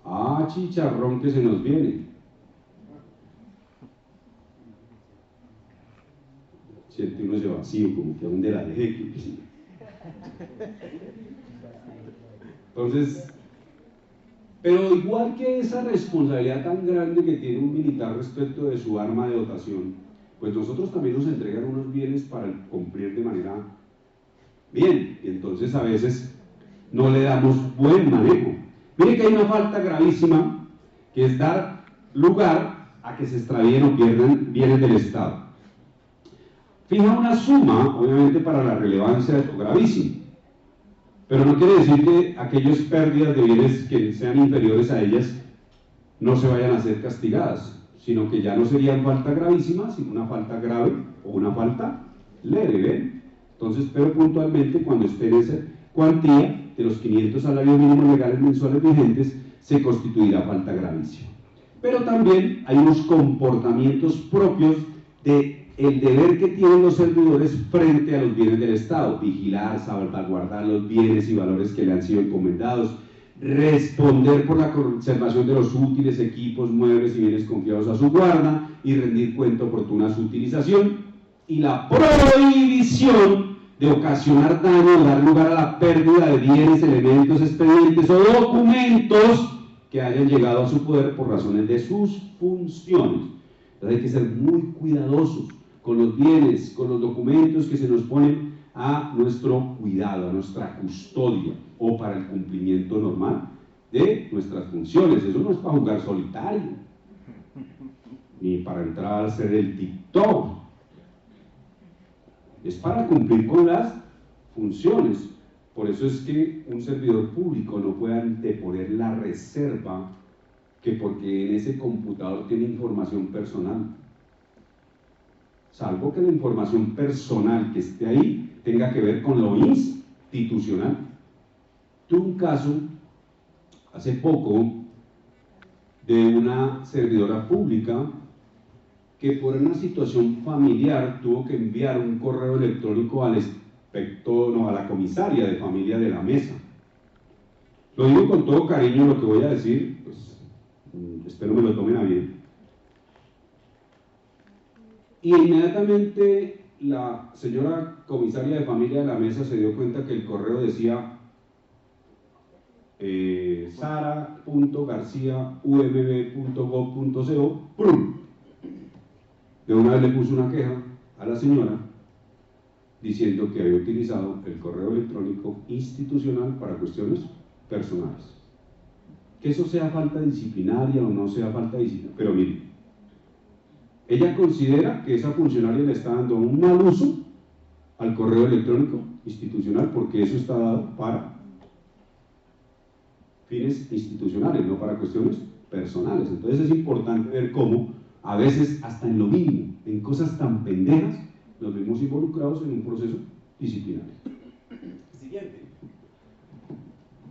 Ah, chicharrón que se nos viene. Siente uno ese vacío, como que aún de la dejé. Entonces, pero igual que esa responsabilidad tan grande que tiene un militar respecto de su arma de dotación, pues nosotros también nos entregan unos bienes para cumplir de manera bien, y entonces a veces no le damos buen manejo. Mire que hay una falta gravísima que es dar lugar a que se extravíen o pierdan bienes del Estado. Fija una suma, obviamente, para la relevancia de lo gravísimo, pero no quiere decir que aquellas pérdidas de bienes que sean inferiores a ellas no se vayan a ser castigadas. sino que ya no sería falta gravísima, sino una falta grave o una falta leve, ¿ven? Entonces, pero puntualmente cuando esté en esa cuantía de los 500 salarios mínimos legales mensuales vigentes, se constituirá falta gravísima. Pero también hay unos comportamientos propios del deber que tienen los servidores frente a los bienes del Estado: vigilar, salvaguardar los bienes y valores que le han sido encomendados, responder por la conservación de los útiles, equipos, muebles y bienes confiados a su guarda y rendir cuenta oportuna a su utilización, y la prohibición de ocasionar daño o dar lugar a la pérdida de bienes, elementos, expedientes o documentos que hayan llegado a su poder por razones de sus funciones. Entonces hay que ser muy cuidadosos con los bienes, con los documentos que se nos ponen a nuestro cuidado, a nuestra custodia o para el cumplimiento normal de nuestras funciones. Eso no es para jugar solitario, ni para entrar a hacer el TikTok. Es para cumplir con las funciones. Por eso es que un servidor público no puede anteponer la reserva que porque en ese computador tiene información personal, salvo que la información personal que esté ahí tenga que ver con lo institucional. Tuve un caso hace poco de una servidora pública que por una situación familiar tuvo que enviar un correo electrónico al a la comisaria de familia de la mesa. Lo digo con todo cariño, lo que voy a decir, pues espero me lo tomen a bien. Y inmediatamente la señora comisaria de familia de la mesa se dio cuenta que el correo decía sara.garcia.umb.gov.co. De una vez le puso una queja a la señora diciendo que había utilizado el correo electrónico institucional para cuestiones personales. Que eso sea falta disciplinaria o no sea falta disciplinaria, pero mire, ella considera que esa funcionaria le está dando un mal uso al correo electrónico institucional porque eso está dado para fines institucionales, no para cuestiones personales. Entonces es importante ver cómo a veces hasta en lo mínimo, en cosas tan pendejas, nos vemos involucrados en un proceso disciplinario. Siguiente.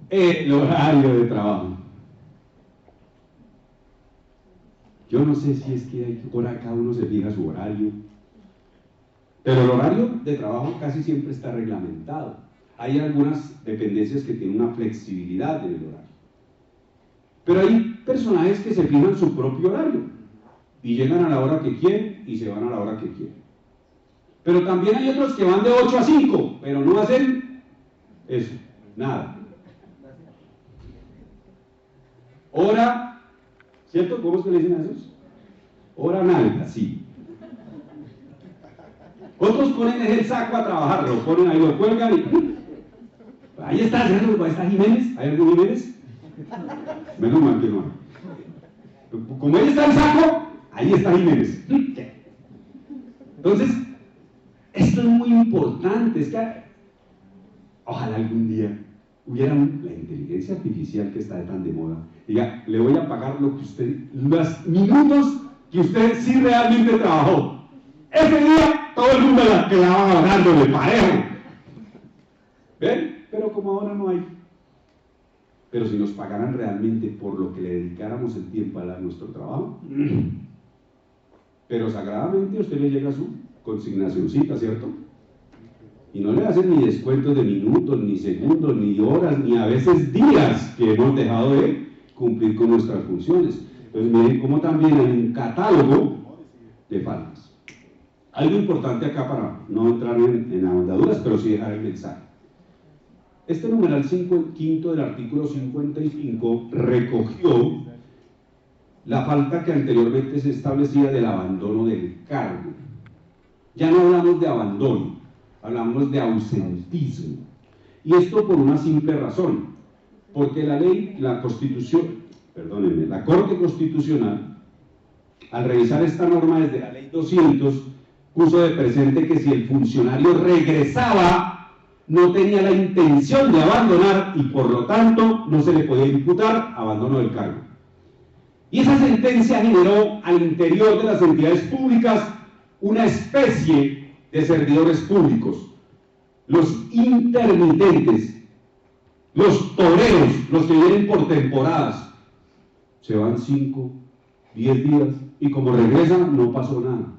El horario de trabajo. Yo no sé si es que ahora cada uno se fija su horario, pero el horario de trabajo casi siempre está reglamentado. Hay algunas dependencias que tienen una flexibilidad en el horario. Pero hay personajes que se fijan su propio horario y llegan a la hora que quieren y se van a la hora que quieren. Pero también hay otros que van de 8 a 5, pero no hacen eso, nada. Hora, ¿cierto? ¿Cómo es que le dicen a esos? Hora nalga, sí. Otros ponen el saco a trabajar, lo ponen ahí, lo cuelgan y... Ahí está, ¿cierto? Ahí está Jiménez. ¿Hay algún Jiménez? Menos mal que no hay. Como ahí está el saco, ahí está Jiménez. Entonces, esto es muy importante. Es que ojalá algún día hubiera la inteligencia artificial que está tan de moda. Diga, le voy a pagar lo que usted, los minutos que usted sí realmente trabajó. Ese día todo el mundo la quedaba dándole parejo. ¿Ven? Pero como ahora no hay. Pero si nos pagaran realmente por lo que le dedicáramos el tiempo a nuestro trabajo, pero sagradamente usted le llega su consignacioncita, ¿cierto? Y no le hacen ni descuentos de minutos, ni segundos, ni horas, ni a veces días que hemos dejado de cumplir con nuestras funciones. Entonces miren cómo también hay un catálogo de faltas. Algo importante acá para no entrar en ahondaduras, pero sí dejar el mensaje. Este numeral 5 del artículo 55 recogió la falta que anteriormente se establecía del abandono del cargo. Ya no hablamos de abandono, hablamos de ausentismo. Y esto por una simple razón, porque la Corte Constitucional, al revisar esta norma desde la Ley 200, puso de presente que si el funcionario regresaba, no tenía la intención de abandonar y por lo tanto no se le podía imputar abandono del cargo. Y esa sentencia generó al interior de las entidades públicas una especie de servidores públicos, los intermitentes, los toreros, los que vienen por temporadas. Se van 5, 10 días y como regresan no pasó nada.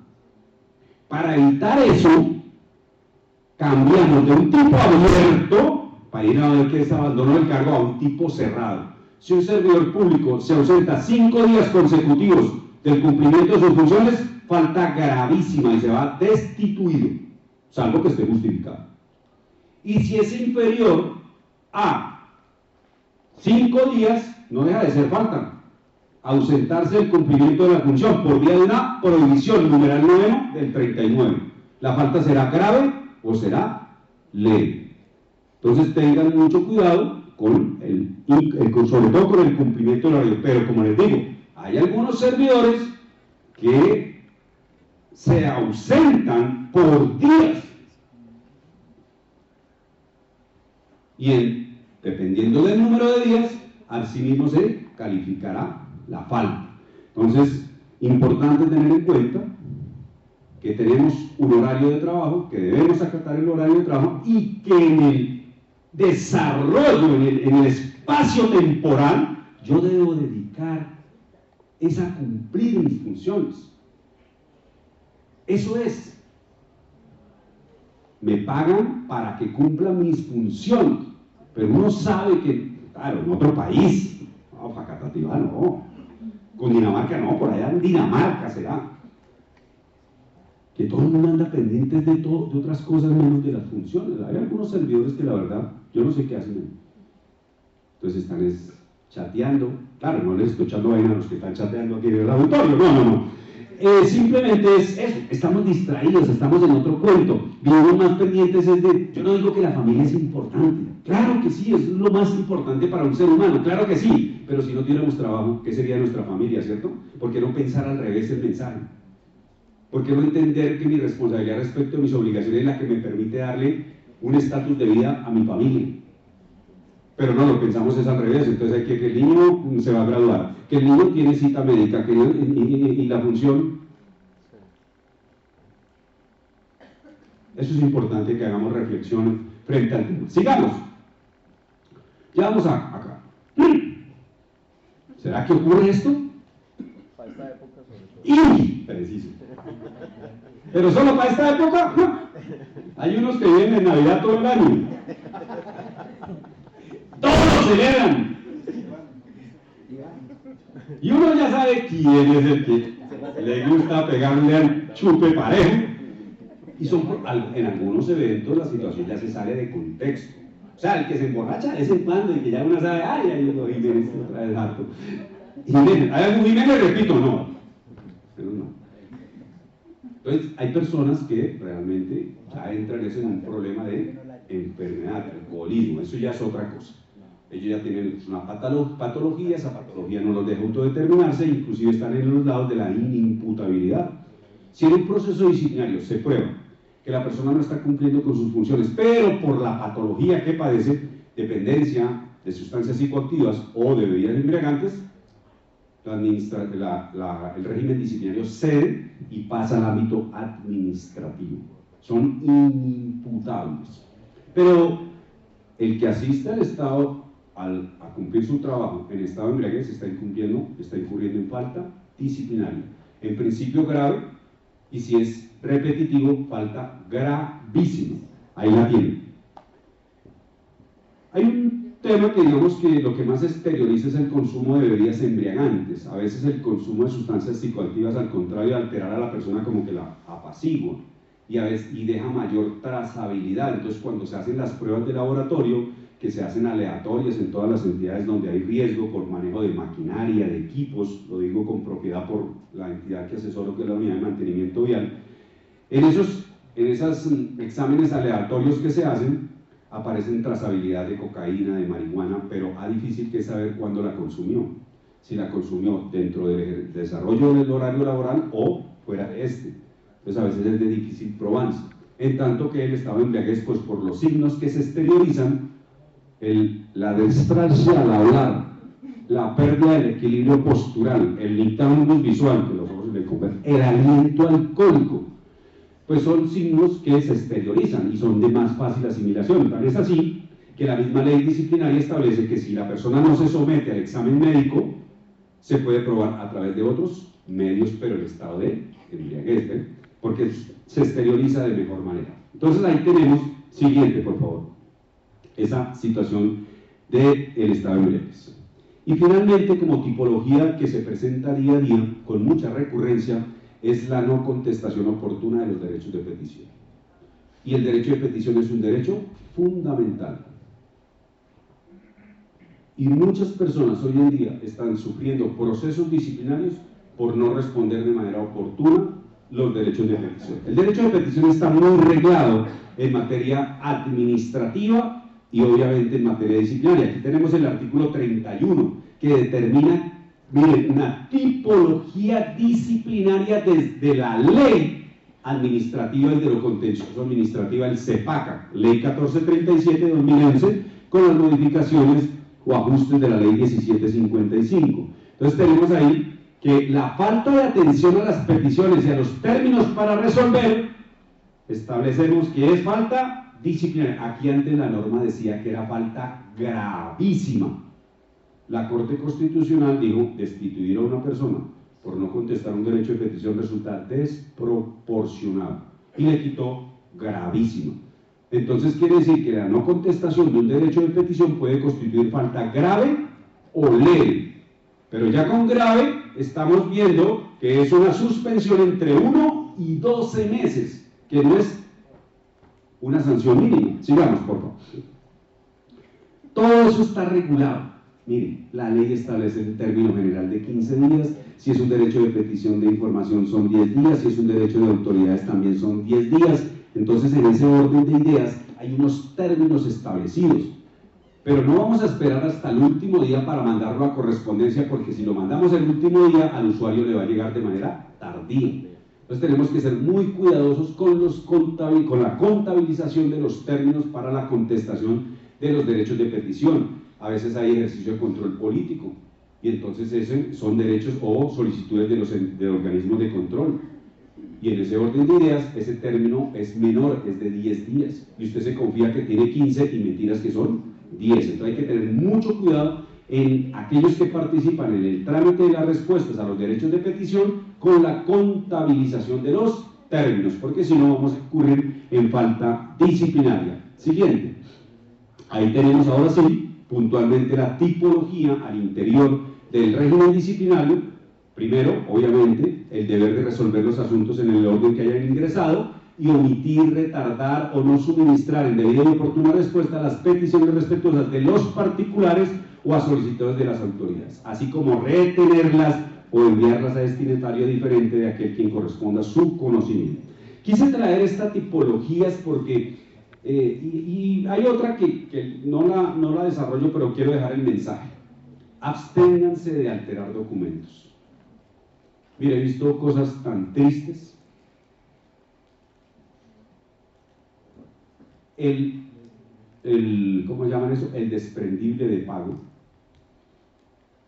Para evitar eso, cambiamos de un tipo abierto, para ir a ver que se abandonó el cargo, a un tipo cerrado. Si un servidor público se ausenta 5 días consecutivos del cumplimiento de sus funciones, falta gravísima y se va destituido, salvo que esté justificado. Y si es inferior a 5 días, no deja de ser falta. Ausentarse del cumplimiento de la función por vía de una prohibición, numeral 9 del 39. La falta será grave o será leve. Entonces tengan mucho cuidado con sobre todo con el cumplimiento del horario. Pero como les digo, hay algunos servidores que se ausentan por días. Y dependiendo del número de días, así mismo se calificará la falta. Entonces, importante tener en cuenta que tenemos un horario de trabajo, que debemos acatar el horario de trabajo y que en el desarrollo, en el espacio temporal, yo debo dedicar es a cumplir mis funciones. Eso es. Me pagan para que cumpla mis funciones, pero uno sabe que, claro, en otro país, no, Facatativá no, Cundinamarca no, por allá en Dinamarca será, que todo el mundo anda pendiente de otras cosas menos de las funciones. Hay algunos servidores que la verdad, yo no sé qué hacen. Entonces están chateando, claro, no les estoy echando vaina a los que están chateando aquí en el auditorio, no. Simplemente es eso, estamos distraídos, estamos en otro cuento, vivimos más pendientes yo no digo que la familia es importante, claro que sí, es lo más importante para un ser humano, claro que sí, pero si no tuviéramos trabajo, ¿qué sería nuestra familia, cierto? ¿Por qué no pensar al revés el mensaje? ¿Por qué no entender que mi responsabilidad respecto a mis obligaciones es la que me permite darle un estatus de vida a mi familia? Pero no, lo pensamos es al revés. Entonces hay que el niño se va a graduar, que el niño tiene cita médica, y la función. Eso es importante que hagamos reflexión frente al tema. Sigamos. Ya vamos acá. ¿Será que ocurre esto? Para esta época sobre todo. Y preciso. Pero solo para esta época, no. Hay unos que viven en Navidad todo el año. Todos lo celebran. Y uno ya sabe quién es el que le gusta pegarle al chupe parejo. Y en algunos eventos la situación ya se sale de contexto. O sea, el que se emborracha de vez en cuando y que ya uno sabe, ay, hay uno Jiménez otra vez harto. Jiménez, ¿hay algún Jiménez? Repito, no. Pero no. Entonces, hay personas que realmente ya entran en un problema de enfermedad, alcoholismo, eso ya es otra cosa. Ellos ya tienen una patología, esa patología no los deja autodeterminarse, inclusive están en los lados de la inimputabilidad. Si en un proceso disciplinario se prueba que la persona no está cumpliendo con sus funciones, pero por la patología que padece, dependencia de sustancias psicoactivas o de bebidas embriagantes, el régimen disciplinario cede y pasa al ámbito administrativo. Son inimputables. Pero el que asiste al Estado a cumplir su trabajo en estado de embriaguez está incurriendo en falta disciplinaria. En principio grave, y si es repetitivo, falta gravísima. Ahí la tienen. Hay un tema que digamos que lo que más exterioriza es el consumo de bebidas embriagantes. A veces el consumo de sustancias psicoactivas, al contrario de alterar a la persona, como que la apacigua y deja mayor trazabilidad. Entonces, cuando se hacen las pruebas de laboratorio, que se hacen aleatorias en todas las entidades donde hay riesgo por manejo de maquinaria, de equipos, lo digo con propiedad por la entidad que asesoro, que es la Unidad de Mantenimiento Vial, en esos exámenes aleatorios que se hacen, aparecen trazabilidad de cocaína, de marihuana, pero difícil que saber cuándo la consumió. Si la consumió dentro del desarrollo del horario laboral o fuera de este. Entonces a veces es de difícil probanza. En tanto que el estado de embriaguez, pues por los signos que se exteriorizan, la distracia al hablar, la pérdida del equilibrio postural, el nictamiento visual, que los ojos se le convierten, el aliento alcohólico, pues son signos que se exteriorizan y son de más fácil asimilación. Tal es así que la misma ley disciplinaria establece que si la persona no se somete al examen médico, se puede probar a través de otros medios, pero el estado de embriaguez, ¿eh? Porque se exterioriza de mejor manera. Entonces ahí tenemos, siguiente por favor, esa situación del estado de embriaguez. Y finalmente, como tipología que se presenta día a día con mucha recurrencia, es la no contestación oportuna de los derechos de petición. Y el derecho de petición es un derecho fundamental. Y muchas personas hoy en día están sufriendo procesos disciplinarios por no responder de manera oportuna los derechos de petición. El derecho de petición está muy reglado en materia administrativa y obviamente en materia disciplinaria. Aquí tenemos el artículo 31 que determina, miren, una tipología disciplinaria desde la ley administrativa y de lo contencioso administrativa, el CEPACA, ley 1437 de 2011, con las modificaciones o ajustes de la ley 1755. Entonces tenemos ahí que la falta de atención a las peticiones y a los términos para resolver, establecemos que es falta disciplinaria. Aquí antes la norma decía que era falta gravísima. La Corte Constitucional dijo: destituir a una persona por no contestar un derecho de petición resulta desproporcionado, y le quitó gravísima. Entonces quiere decir que la no contestación de un derecho de petición puede constituir falta grave o leve, pero ya con grave estamos viendo que es una suspensión entre 1 y 12 meses, que no es una sanción mínima. Sigamos, por favor. Todo eso está regulado. Miren, la ley establece el término general de 15 días, si es un derecho de petición de información son 10 días, si es un derecho de autoridades también son 10 días, entonces en ese orden de ideas hay unos términos establecidos, pero no vamos a esperar hasta el último día para mandarlo a correspondencia, porque si lo mandamos el último día al usuario le va a llegar de manera tardía. Entonces tenemos que ser muy cuidadosos con la contabilización de los términos para la contestación de los derechos de petición. A veces hay ejercicio de control político, y entonces esos son derechos o solicitudes de organismos de control. Y en ese orden de ideas, ese término es menor, es de 10 días. Y usted se confía que tiene 15 y mentiras que son 10. Entonces hay que tener mucho cuidado en aquellos que participan en el trámite de las respuestas a los derechos de petición con la contabilización de los términos, porque si no vamos a incurrir en falta disciplinaria. Siguiente. Ahí tenemos ahora sí, puntualmente, la tipología al interior del régimen disciplinario. Primero, obviamente, el deber de resolver los asuntos en el orden que hayan ingresado y omitir, retardar o no suministrar en debida y oportuna respuesta a las peticiones respetuosas de los particulares o a solicitores de las autoridades, así como retenerlas o enviarlas a destinatario diferente de aquel quien corresponda a su conocimiento. Quise traer esta tipología porque, y hay otra que no la desarrollo, pero quiero dejar el mensaje: absténganse de alterar documentos. Mire, he visto cosas tan tristes. ¿Cómo llaman eso? El desprendible de pago.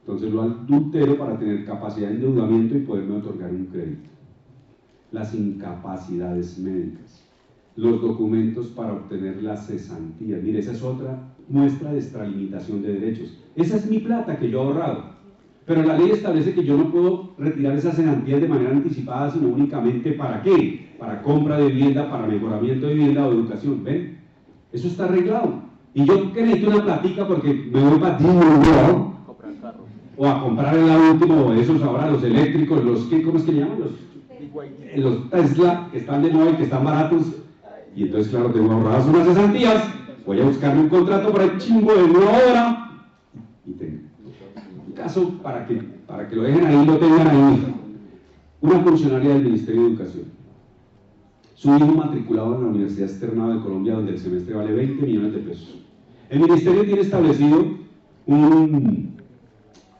Entonces lo adultero para tener capacidad de endeudamiento y poderme otorgar un crédito. Las incapacidades médicas. Los documentos para obtener la cesantía. Mire, esa es otra muestra de extralimitación de derechos. Esa es mi plata que yo he ahorrado. Pero la ley establece que yo no puedo retirar esas cesantías de manera anticipada, sino únicamente ¿para qué? Para compra de vivienda, para mejoramiento de vivienda o educación. ¿Ven? Eso está arreglado. Y yo que necesito una platica porque me voy para o a comprar el último, esos ahora los eléctricos, ¿cómo es que llaman? Los Tesla, que están de moda y que están baratos. Y entonces, claro, tengo ahorradas unas cesantías, voy a buscarme un contrato para el chimbo de 1 hora y tengo un caso para que lo dejen ahí, lo tengan ahí. Una funcionaria del Ministerio de Educación, su hijo matriculado en la Universidad Externado de Colombia, donde el semestre vale 20 millones de pesos. El Ministerio tiene establecido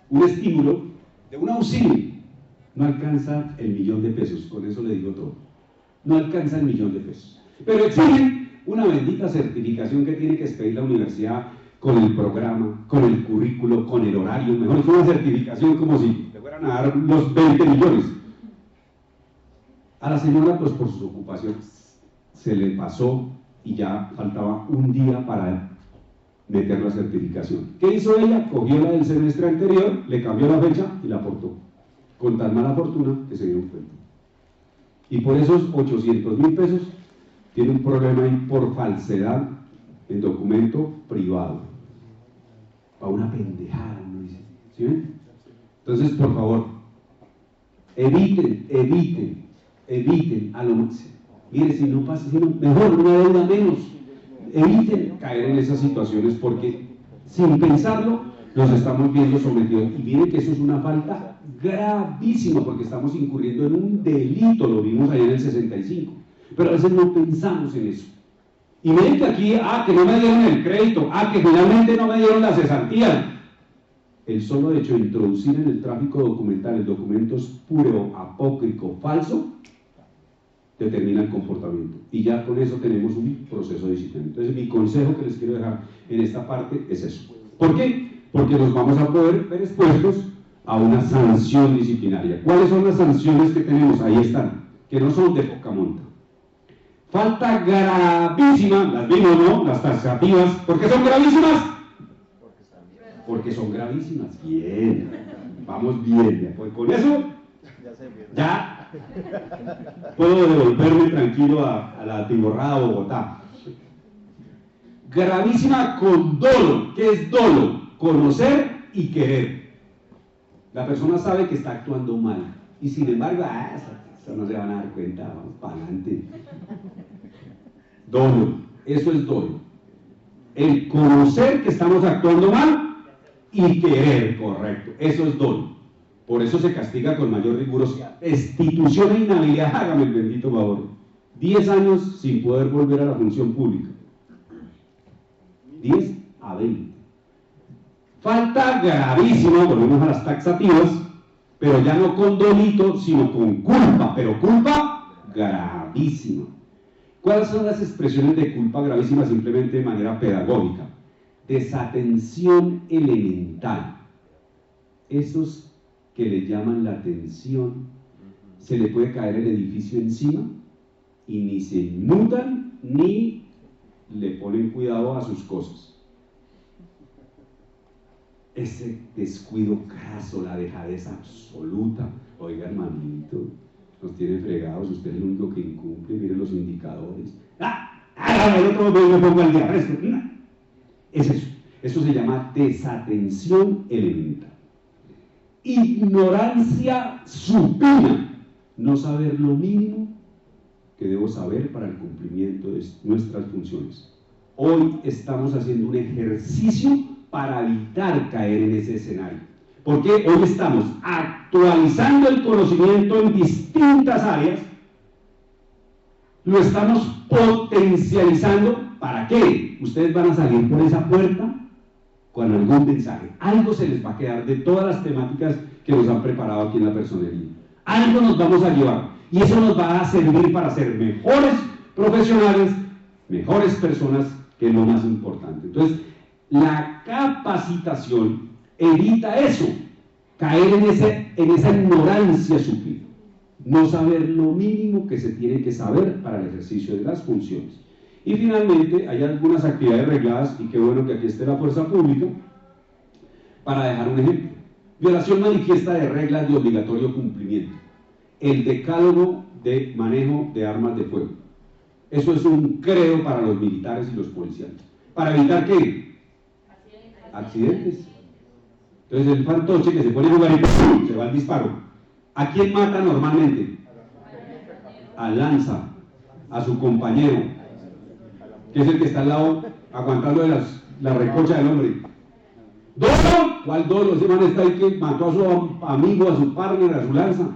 un estímulo de un auxilio. No alcanza el 1.000.000 de pesos, con eso le digo todo. No alcanza el 1.000.000 de pesos. Pero exigen una bendita certificación que tiene que expedir la universidad con el programa, con el currículo, con el horario, mejor es una certificación como si le fueran a dar los 20 millones. A la señora, pues por sus ocupaciones, se le pasó y ya faltaba un día para meter la certificación. ¿Qué hizo ella? Cogió la del semestre anterior, le cambió la fecha y la aportó. Con tan mala fortuna que se dio cuenta. Y por esos 800.000 pesos tiene un problema ahí por falsedad en documento privado. Para una pendejada, ¿no dice? ¿Sí ven? Entonces, por favor, eviten a lo máximo. Mire, si no pasa, mejor una deuda menos. Eviten caer en esas situaciones porque sin pensarlo nos estamos viendo sometidos. Y miren que eso es una falta gravísima porque estamos incurriendo en un delito, lo vimos ahí en el 65. Pero a veces no pensamos en eso. Y miren que aquí, que no me dieron el crédito, que finalmente no me dieron la cesantía. El solo hecho de introducir en el tráfico documental el documento puro, apócrifo, falso, determina el comportamiento. Y ya con eso tenemos un proceso disciplinario. Entonces, mi consejo que les quiero dejar en esta parte es eso. ¿Por qué? Porque nos vamos a poder ver expuestos a una sanción disciplinaria. ¿Cuáles son las sanciones que tenemos? Ahí están, que no son de poca monta. Falta gravísima, las vimos, ¿no? Las taxativas. ¿Por qué son gravísimas? Porque son gravísimas. Bien, vamos bien. Pues con eso, ya puedo devolverme tranquilo a la atiborrada Bogotá. Gravísima con dolo. ¿Qué es dolo? Conocer y querer. La persona sabe que está actuando mal y sin embargo, eso no se van a dar cuenta, vamos para adelante. Dolo, eso es dolo. El conocer que estamos actuando mal y querer, correcto, eso es dolo. Por eso se castiga con mayor rigurosidad. Destitución e inhabilidad, hágame el bendito favor. 10 años sin poder volver a la función pública. 10 a 20. Falta gravísima, volvemos a las taxativas, pero ya no con delito, sino con culpa, pero culpa gravísima. ¿Cuáles son las expresiones de culpa gravísima simplemente de manera pedagógica? Desatención elemental. Esos que le llaman la atención, se le puede caer el edificio encima y ni se inmutan ni le ponen cuidado a sus cosas. Ese descuido craso, la dejadez absoluta. Oiga, hermanito, nos tiene fregados, usted es el único que incumple, miren los indicadores. El otro me pongo al día, es eso. Eso se llama desatención elemental. Ignorancia supina, no saber lo mínimo que debo saber para el cumplimiento de nuestras funciones. Hoy estamos haciendo un ejercicio para evitar caer en ese escenario, porque hoy estamos actualizando el conocimiento en distintas áreas, lo estamos potencializando. ¿Para qué? Ustedes van a salir por esa puerta con algún mensaje, algo se les va a quedar de todas las temáticas que nos han preparado aquí en la personería, algo nos vamos a llevar y eso nos va a servir para ser mejores profesionales, mejores personas, que es lo más importante. Entonces, la capacitación evita eso, caer en esa ignorancia supina, no saber lo mínimo que se tiene que saber para el ejercicio de las funciones. Y finalmente, hay algunas actividades regladas, y qué bueno que aquí esté la fuerza pública, para dejar un ejemplo. Violación manifiesta de reglas de obligatorio cumplimiento. El decálogo de manejo de armas de fuego. Eso es un credo para los militares y los policiales. ¿Para evitar qué? Accidentes. Entonces el fantoche que se pone a jugar y ¡pum!, se va al disparo. ¿A quién mata normalmente? Al lanza, a su compañero, que es el que está al lado aguantando de la recocha del hombre. ¿Dolo? ¿Cuál dolo? Ese man está ahí que mató a su amigo, a su partner, a su lanza.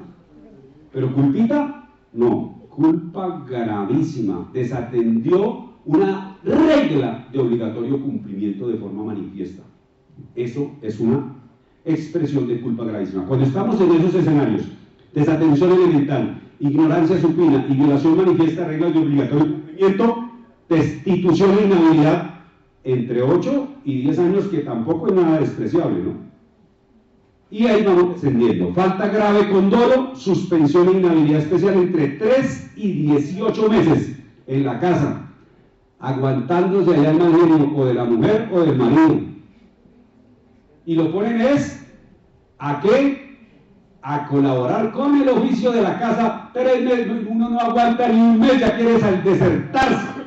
¿Pero culpita? No, culpa gravísima. Desatendió una regla de obligatorio cumplimiento de forma manifiesta. Eso es una expresión de culpa gravísima. Cuando estamos en esos escenarios, desatención elemental, ignorancia supina y violación manifiesta de reglas de obligatorio cumplimiento, destitución e inhabilidad entre 8 y 10 años, que tampoco es nada despreciable, ¿no? Y ahí vamos descendiendo. Falta grave con dolo, suspensión e inhabilidad especial entre 3 y 18 meses en la casa, aguantándose allá el mal genio o de la mujer o del marido. Y lo ponen es, ¿a qué? A colaborar con el oficio de la casa. 3 meses, uno no aguanta ni un mes, ya quiere desertarse.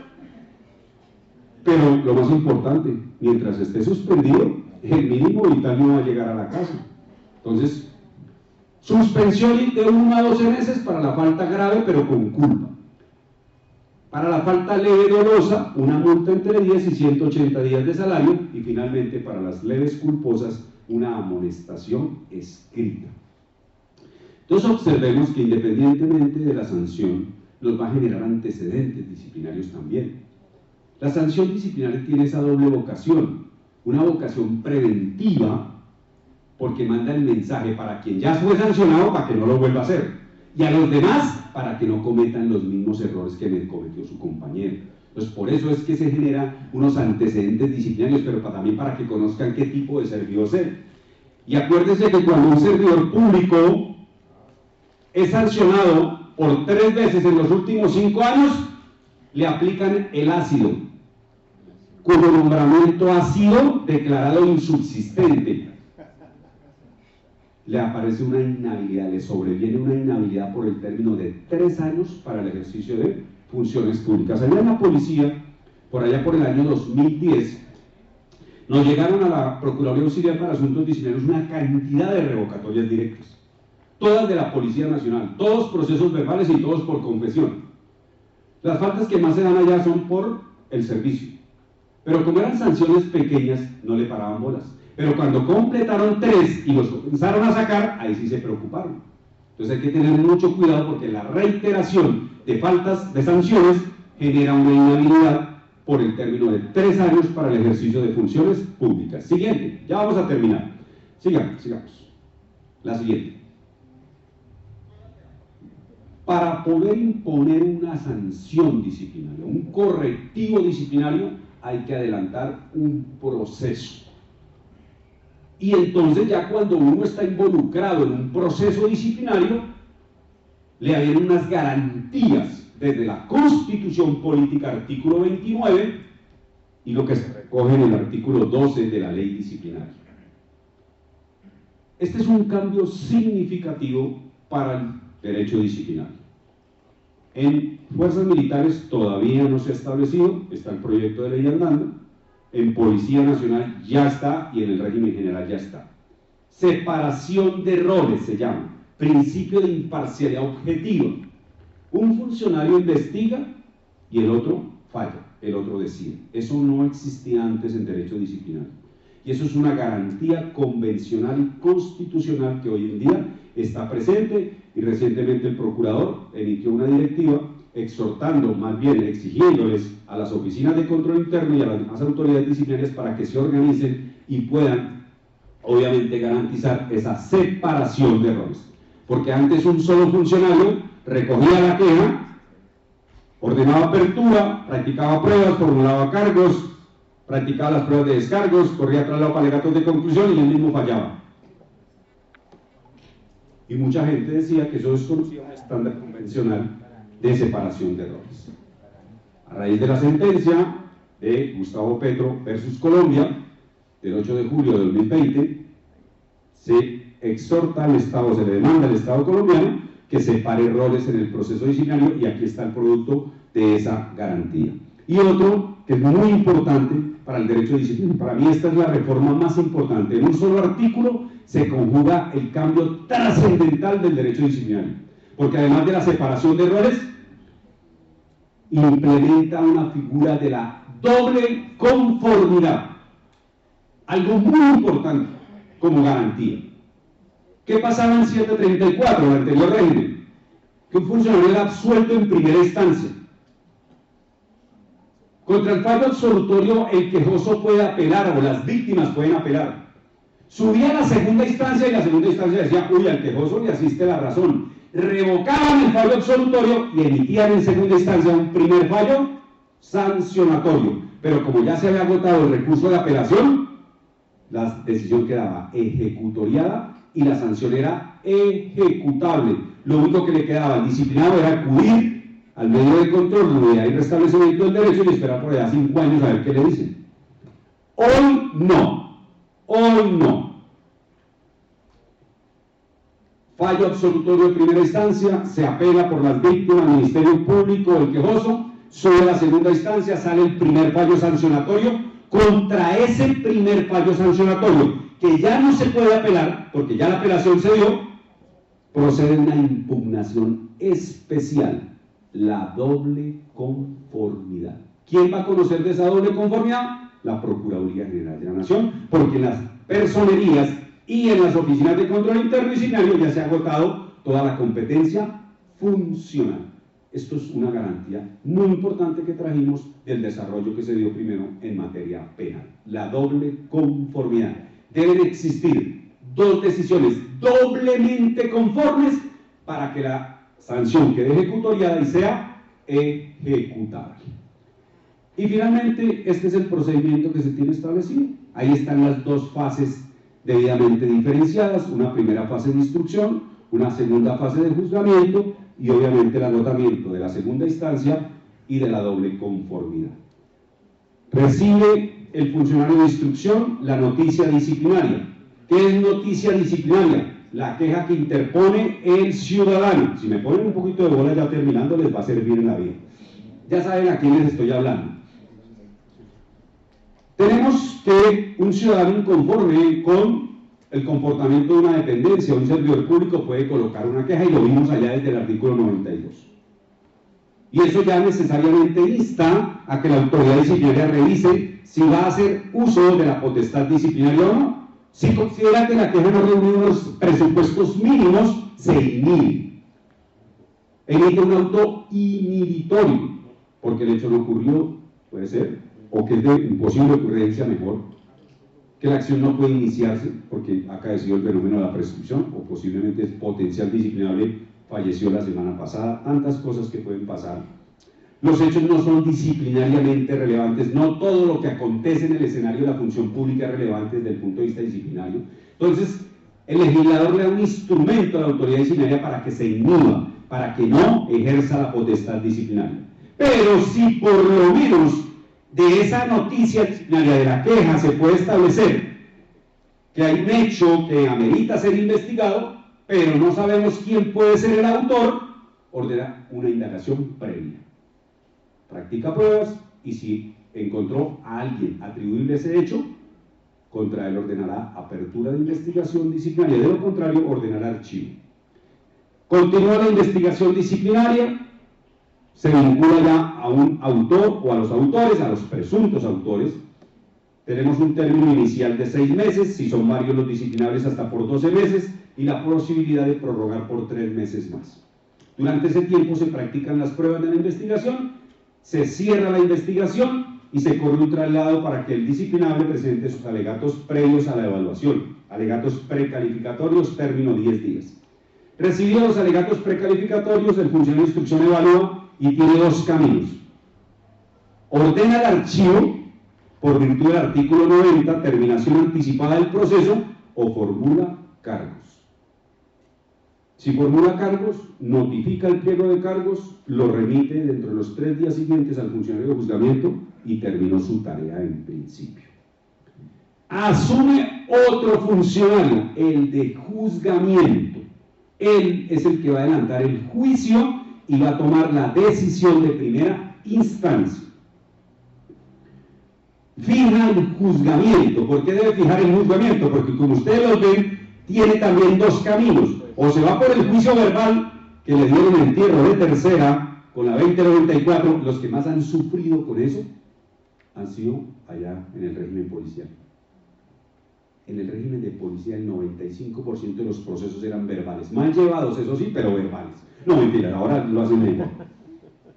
Pero lo más importante, mientras esté suspendido, el mínimo vital no va a llegar a la casa. Entonces, suspensión de 1 a 12 meses para la falta grave pero con culpa. Para la falta leve dolosa, una multa entre 10 y 180 días de salario, y finalmente para las leves culposas, una amonestación escrita. Entonces observemos que independientemente de la sanción, nos va a generar antecedentes disciplinarios también. La sanción disciplinaria tiene esa doble vocación, una vocación preventiva, porque manda el mensaje para quien ya fue sancionado para que no lo vuelva a hacer, y a los demás para que no cometan los mismos errores que cometió su compañero. Entonces por eso es que se generan unos antecedentes disciplinarios, pero también para que conozcan qué tipo de servidor es él. Y acuérdense que cuando un servidor público es sancionado por 3 veces en los últimos 5 años, le aplican el ácido, cuyo nombramiento ha sido declarado insubsistente. Le aparece una inhabilidad, le sobreviene una inhabilidad por el término de 3 años para el ejercicio de funciones públicas. Allá en la policía, por allá por el año 2010, nos llegaron a la Procuraduría Auxiliar para Asuntos Disciplinarios una cantidad de revocatorias directas, todas de la Policía Nacional, todos procesos verbales y todos por confesión. Las faltas que más se dan allá son por el servicio, pero como eran sanciones pequeñas, no le paraban bolas. Pero cuando completaron 3 y los comenzaron a sacar, ahí sí se preocuparon. Entonces hay que tener mucho cuidado, porque la reiteración de faltas, de sanciones, genera una inhabilidad por el término de 3 años para el ejercicio de funciones públicas. Siguiente, ya vamos a terminar. Sigamos. La siguiente. Para poder imponer una sanción disciplinaria, un correctivo disciplinario, hay que adelantar un proceso. Y entonces ya cuando uno está involucrado en un proceso disciplinario, le hay unas garantías desde la Constitución Política, artículo 29, y lo que se recoge en el artículo 12 de la Ley Disciplinaria. Este es un cambio significativo para el derecho disciplinario. En fuerzas militares todavía no se ha establecido, está el proyecto de ley andando. En Policía Nacional ya está, y en el régimen general ya está. Separación de roles se llama, principio de imparcialidad objetiva. Un funcionario investiga y el otro falla, el otro decide. Eso no existía antes en derecho disciplinario. Y eso es una garantía convencional y constitucional que hoy en día está presente, y recientemente el procurador emitió una directiva exhortando, más bien exigiéndoles a las oficinas de control interno y a las demás autoridades disciplinarias para que se organicen y puedan, obviamente, garantizar esa separación de roles. Porque antes un solo funcionario recogía la queja, ordenaba apertura, practicaba pruebas, formulaba cargos, practicaba las pruebas de descargos, corría tras los alegatos de conclusión y él mismo fallaba. Y mucha gente decía que eso es conocido un estándar convencional de separación de roles. A raíz de la sentencia de Gustavo Petro versus Colombia, del 8 de julio de 2020, se exhorta al Estado, se le demanda al Estado colombiano que separe roles en el proceso disciplinario, y aquí está el producto de esa garantía. Y otro que es muy importante para el derecho disciplinario, para mí esta es la reforma más importante. En un solo artículo se conjuga el cambio trascendental del derecho disciplinario, porque además de la separación de roles, implementa una figura de la doble conformidad, algo muy importante como garantía. ¿Qué pasaba en 734, el anterior régimen? Que un funcionario era absuelto en primera instancia. Contra el fallo absolutorio el quejoso puede apelar, o las víctimas pueden apelar. Subía a la segunda instancia y la segunda instancia decía, uy, al quejoso le asiste la razón. Revocaban el fallo absolutorio y emitían en segunda instancia un primer fallo sancionatorio. Pero como ya se había agotado el recurso de apelación, la decisión quedaba ejecutoriada y la sanción era ejecutable. Lo único que le quedaba al disciplinado era acudir al medio de control, unidad y restablecimiento del derecho, y esperar por allá 5 años a ver qué le dicen. Hoy no. Hoy no. Fallo absolutorio de primera instancia, se apela por las víctimas, Ministerio Público, el quejoso, sube a la segunda instancia, sale el primer fallo sancionatorio. Contra ese primer fallo sancionatorio, que ya no se puede apelar, porque ya la apelación se dio, procede una impugnación especial, la doble conformidad. ¿Quién va a conocer de esa doble conformidad? La Procuraduría General de la Nación, porque en las personerías y en las oficinas de control interdisciplinario ya se ha agotado toda la competencia funcional. Esto es una garantía muy importante que trajimos del desarrollo que se dio primero en materia penal. La doble conformidad. Deben existir 2 decisiones doblemente conformes para que la sanción quede ejecutoriada y sea ejecutable. Y finalmente, este es el procedimiento que se tiene establecido. Ahí están las 2 fases debidamente diferenciadas, una primera fase de instrucción, una segunda fase de juzgamiento y obviamente el agotamiento de la segunda instancia y de la doble conformidad. Recibe el funcionario de instrucción la noticia disciplinaria. ¿Qué es noticia disciplinaria? La queja que interpone el ciudadano. Si me ponen un poquito de bola ya terminando, les va a servir en la vida. Ya saben a quién les estoy hablando. Tenemos que un ciudadano inconforme con el comportamiento de una dependencia, un servidor público puede colocar una queja, y lo vimos allá desde el artículo 92. Y eso ya necesariamente insta a que la autoridad disciplinaria revise si va a hacer uso de la potestad disciplinaria o no. Si considera que la queja no reúne unos presupuestos mínimos, se inhibe. Emite un auto inhibitorio, porque el hecho no ocurrió, puede ser, o que es de imposible ocurrencia mejor, que la acción no puede iniciarse porque ha acaecido el fenómeno de la prescripción, o posiblemente es potencial disciplinable, falleció la semana pasada, tantas cosas que pueden pasar. Los hechos no son disciplinariamente relevantes, no todo lo que acontece en el escenario de la función pública es relevante desde el punto de vista disciplinario. Entonces, el legislador le da un instrumento a la autoridad disciplinaria para que se inhiba, para que no ejerza la potestad disciplinaria. Pero si por lo menos de esa noticia disciplinaria, de la queja, se puede establecer que hay un hecho que amerita ser investigado, pero no sabemos quién puede ser el autor, ordena una indagación previa. Practica pruebas y si encontró a alguien atribuible ese hecho, contra él ordenará apertura de investigación disciplinaria, de lo contrario ordenará archivo. Continúa la investigación disciplinaria, se vincula ya a un autor o a los autores, a los presuntos autores. Tenemos un término inicial de 6 meses, si son varios los disciplinables hasta por 12 meses, y la posibilidad de prorrogar por 3 meses más. Durante ese tiempo se practican las pruebas de la investigación, se cierra la investigación y se corre un traslado para que el disciplinable presente sus alegatos previos a la evaluación, alegatos precalificatorios, término 10 días. Recibidos los alegatos precalificatorios, el funcionario de instrucción evalúa y tiene 2 caminos. Ordena el archivo por virtud del artículo 90, terminación anticipada del proceso, o formula cargos. Si formula cargos, notifica el pliego de cargos, lo remite dentro de los 3 días siguientes al funcionario de juzgamiento y terminó su tarea en principio. Asume otro funcionario, el de juzgamiento. Él es el que va a adelantar el juicio y va a tomar la decisión de primera instancia. Fija el juzgamiento. ¿Por qué debe fijar el juzgamiento? Porque como ustedes lo ven, tiene también 2 caminos. O se va por el juicio verbal, que le dieron entierro de tercera, con la 2094, los que más han sufrido con eso, han sido allá en el régimen policial. En el régimen de policía el 95% de los procesos eran verbales, mal llevados, eso sí, pero verbales. No, mentira, ahora lo hacen mejor.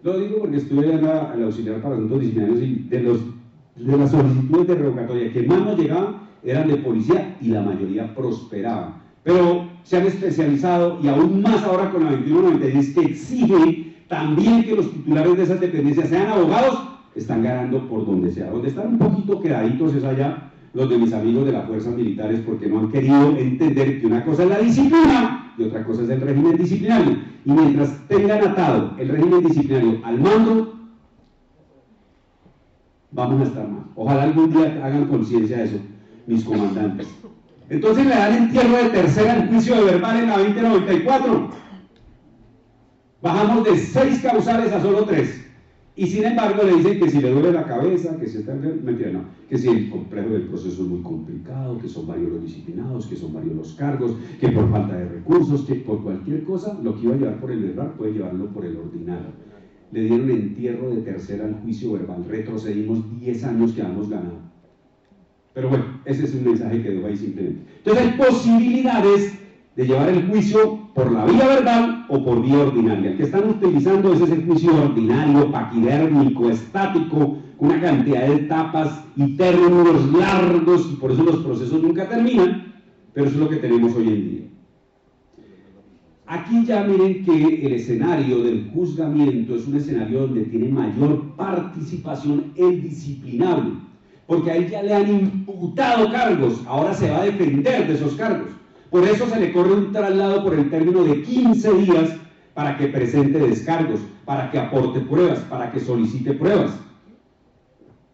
Lo digo porque estuve en el auxiliar para asuntos disciplinarios y de las solicitudes de revocatoria que más nos llegaban eran de policía y la mayoría prosperaban. Pero se han especializado y aún más ahora con la 2196 que exige también que los titulares de esas dependencias sean abogados están ganando por donde sea. Donde están un poquito quedaditos es allá los de mis amigos de las fuerzas militares, porque no han querido entender que una cosa es la disciplina y otra cosa es el régimen disciplinario. Y mientras tengan atado el régimen disciplinario al mando, vamos a estar mal. Ojalá algún día hagan conciencia de eso, mis comandantes. Entonces le dan entierro de tercera al juicio de verbal en la 2094. Bajamos de 6 causales a solo 3. Y sin embargo le dicen que si le duele la cabeza, que si está enfermo, mentira, no, que si el complejo del proceso es muy complicado, que son varios los disciplinados, que son varios los cargos, que por falta de recursos, que por cualquier cosa, lo que iba a llevar por el verbal puede llevarlo por el ordinario. Le dieron entierro de tercera al juicio verbal, retrocedimos 10 años que hemos ganado. Pero bueno, ese es un mensaje que dejo ahí simplemente. Entonces hay posibilidades de llevar el juicio por la vía verbal o por vía ordinaria. El que están utilizando es ese juicio ordinario, paquidérmico, estático, con una cantidad de etapas y términos largos, y por eso los procesos nunca terminan, pero eso es lo que tenemos hoy en día. Aquí ya miren que el escenario del juzgamiento es un escenario donde tiene mayor participación el disciplinable, porque a él ya le han imputado cargos, ahora se va a defender de esos cargos. Por eso se le corre un traslado por el término de 15 días para que presente descargos, para que aporte pruebas, para que solicite pruebas.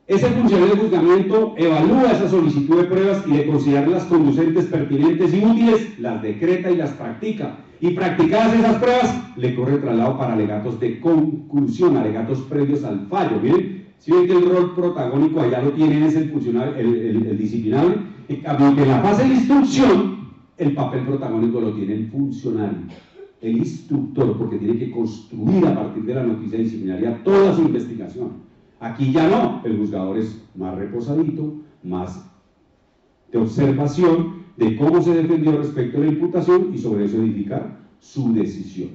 Ese funcionario de juzgamiento evalúa esa solicitud de pruebas y de considerarlas conducentes, pertinentes y útiles, las decreta y las practica. Y practicadas esas pruebas, le corre traslado para alegatos de conclusión, alegatos previos al fallo. Miren, si ven que el rol protagónico allá lo tiene es el funcionario, el disciplinable, en cambio que en la fase de instrucción, el papel protagónico lo tiene el funcionario, el instructor, porque tiene que construir a partir de la noticia disciplinaria toda su investigación. Aquí ya no, el juzgador es más reposadito, más de observación de cómo se defendió respecto a la imputación y sobre eso edificar su decisión.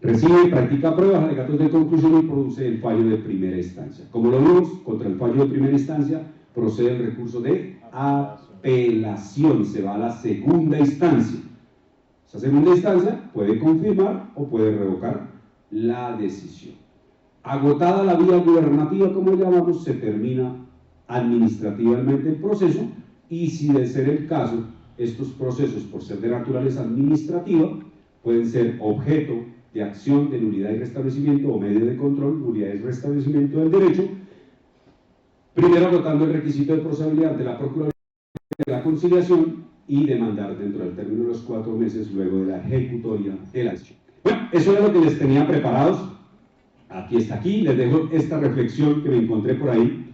Recibe y practica pruebas, alegatos de conclusión y produce el fallo de primera instancia. Como lo vimos, contra el fallo de primera instancia procede el recurso de apelación, se va a la segunda instancia. Esa segunda instancia puede confirmar o puede revocar la decisión. Agotada la vía gubernativa, como llamamos, se termina administrativamente el proceso, y si de ser el caso, estos procesos, por ser de naturaleza administrativa, pueden ser objeto de acción de nulidad y restablecimiento o medio de control, nulidad y restablecimiento del derecho, primero agotando el requisito de procesabilidad ante la Procuraduría de la Conciliación y demandar dentro del término de los 4 meses luego de la ejecutoria de la acción. Bueno, eso era lo que les tenía preparados. Aquí está, aquí les dejo esta reflexión que me encontré por ahí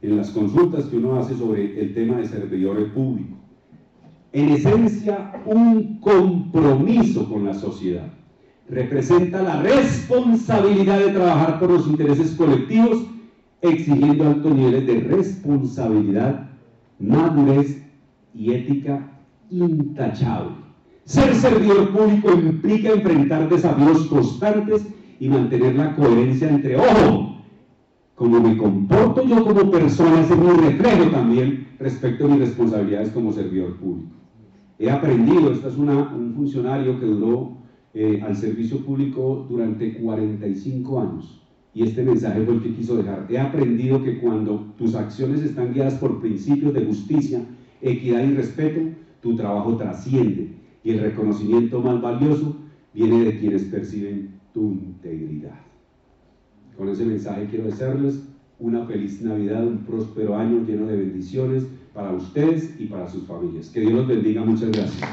en las consultas que uno hace sobre el tema de servidor público. En esencia, un compromiso con la sociedad. Representa la responsabilidad de trabajar por los intereses colectivos, exigiendo altos niveles de responsabilidad, madurez y ética intachable. Ser servidor público implica enfrentar desafíos constantes y mantener la coherencia entre, ojo, como me comporto yo como persona, ese es mi reflejo también respecto a mis responsabilidades como servidor público. He aprendido, este es un funcionario que duró al servicio público durante 45 años, y este mensaje fue el que quiso dejar. He aprendido que cuando tus acciones están guiadas por principios de justicia, equidad y respeto, tu trabajo trasciende, y el reconocimiento más valioso viene de quienes perciben tu integridad. Con ese mensaje quiero desearles una feliz Navidad, un próspero año lleno de bendiciones para ustedes y para sus familias. Que Dios los bendiga, muchas gracias.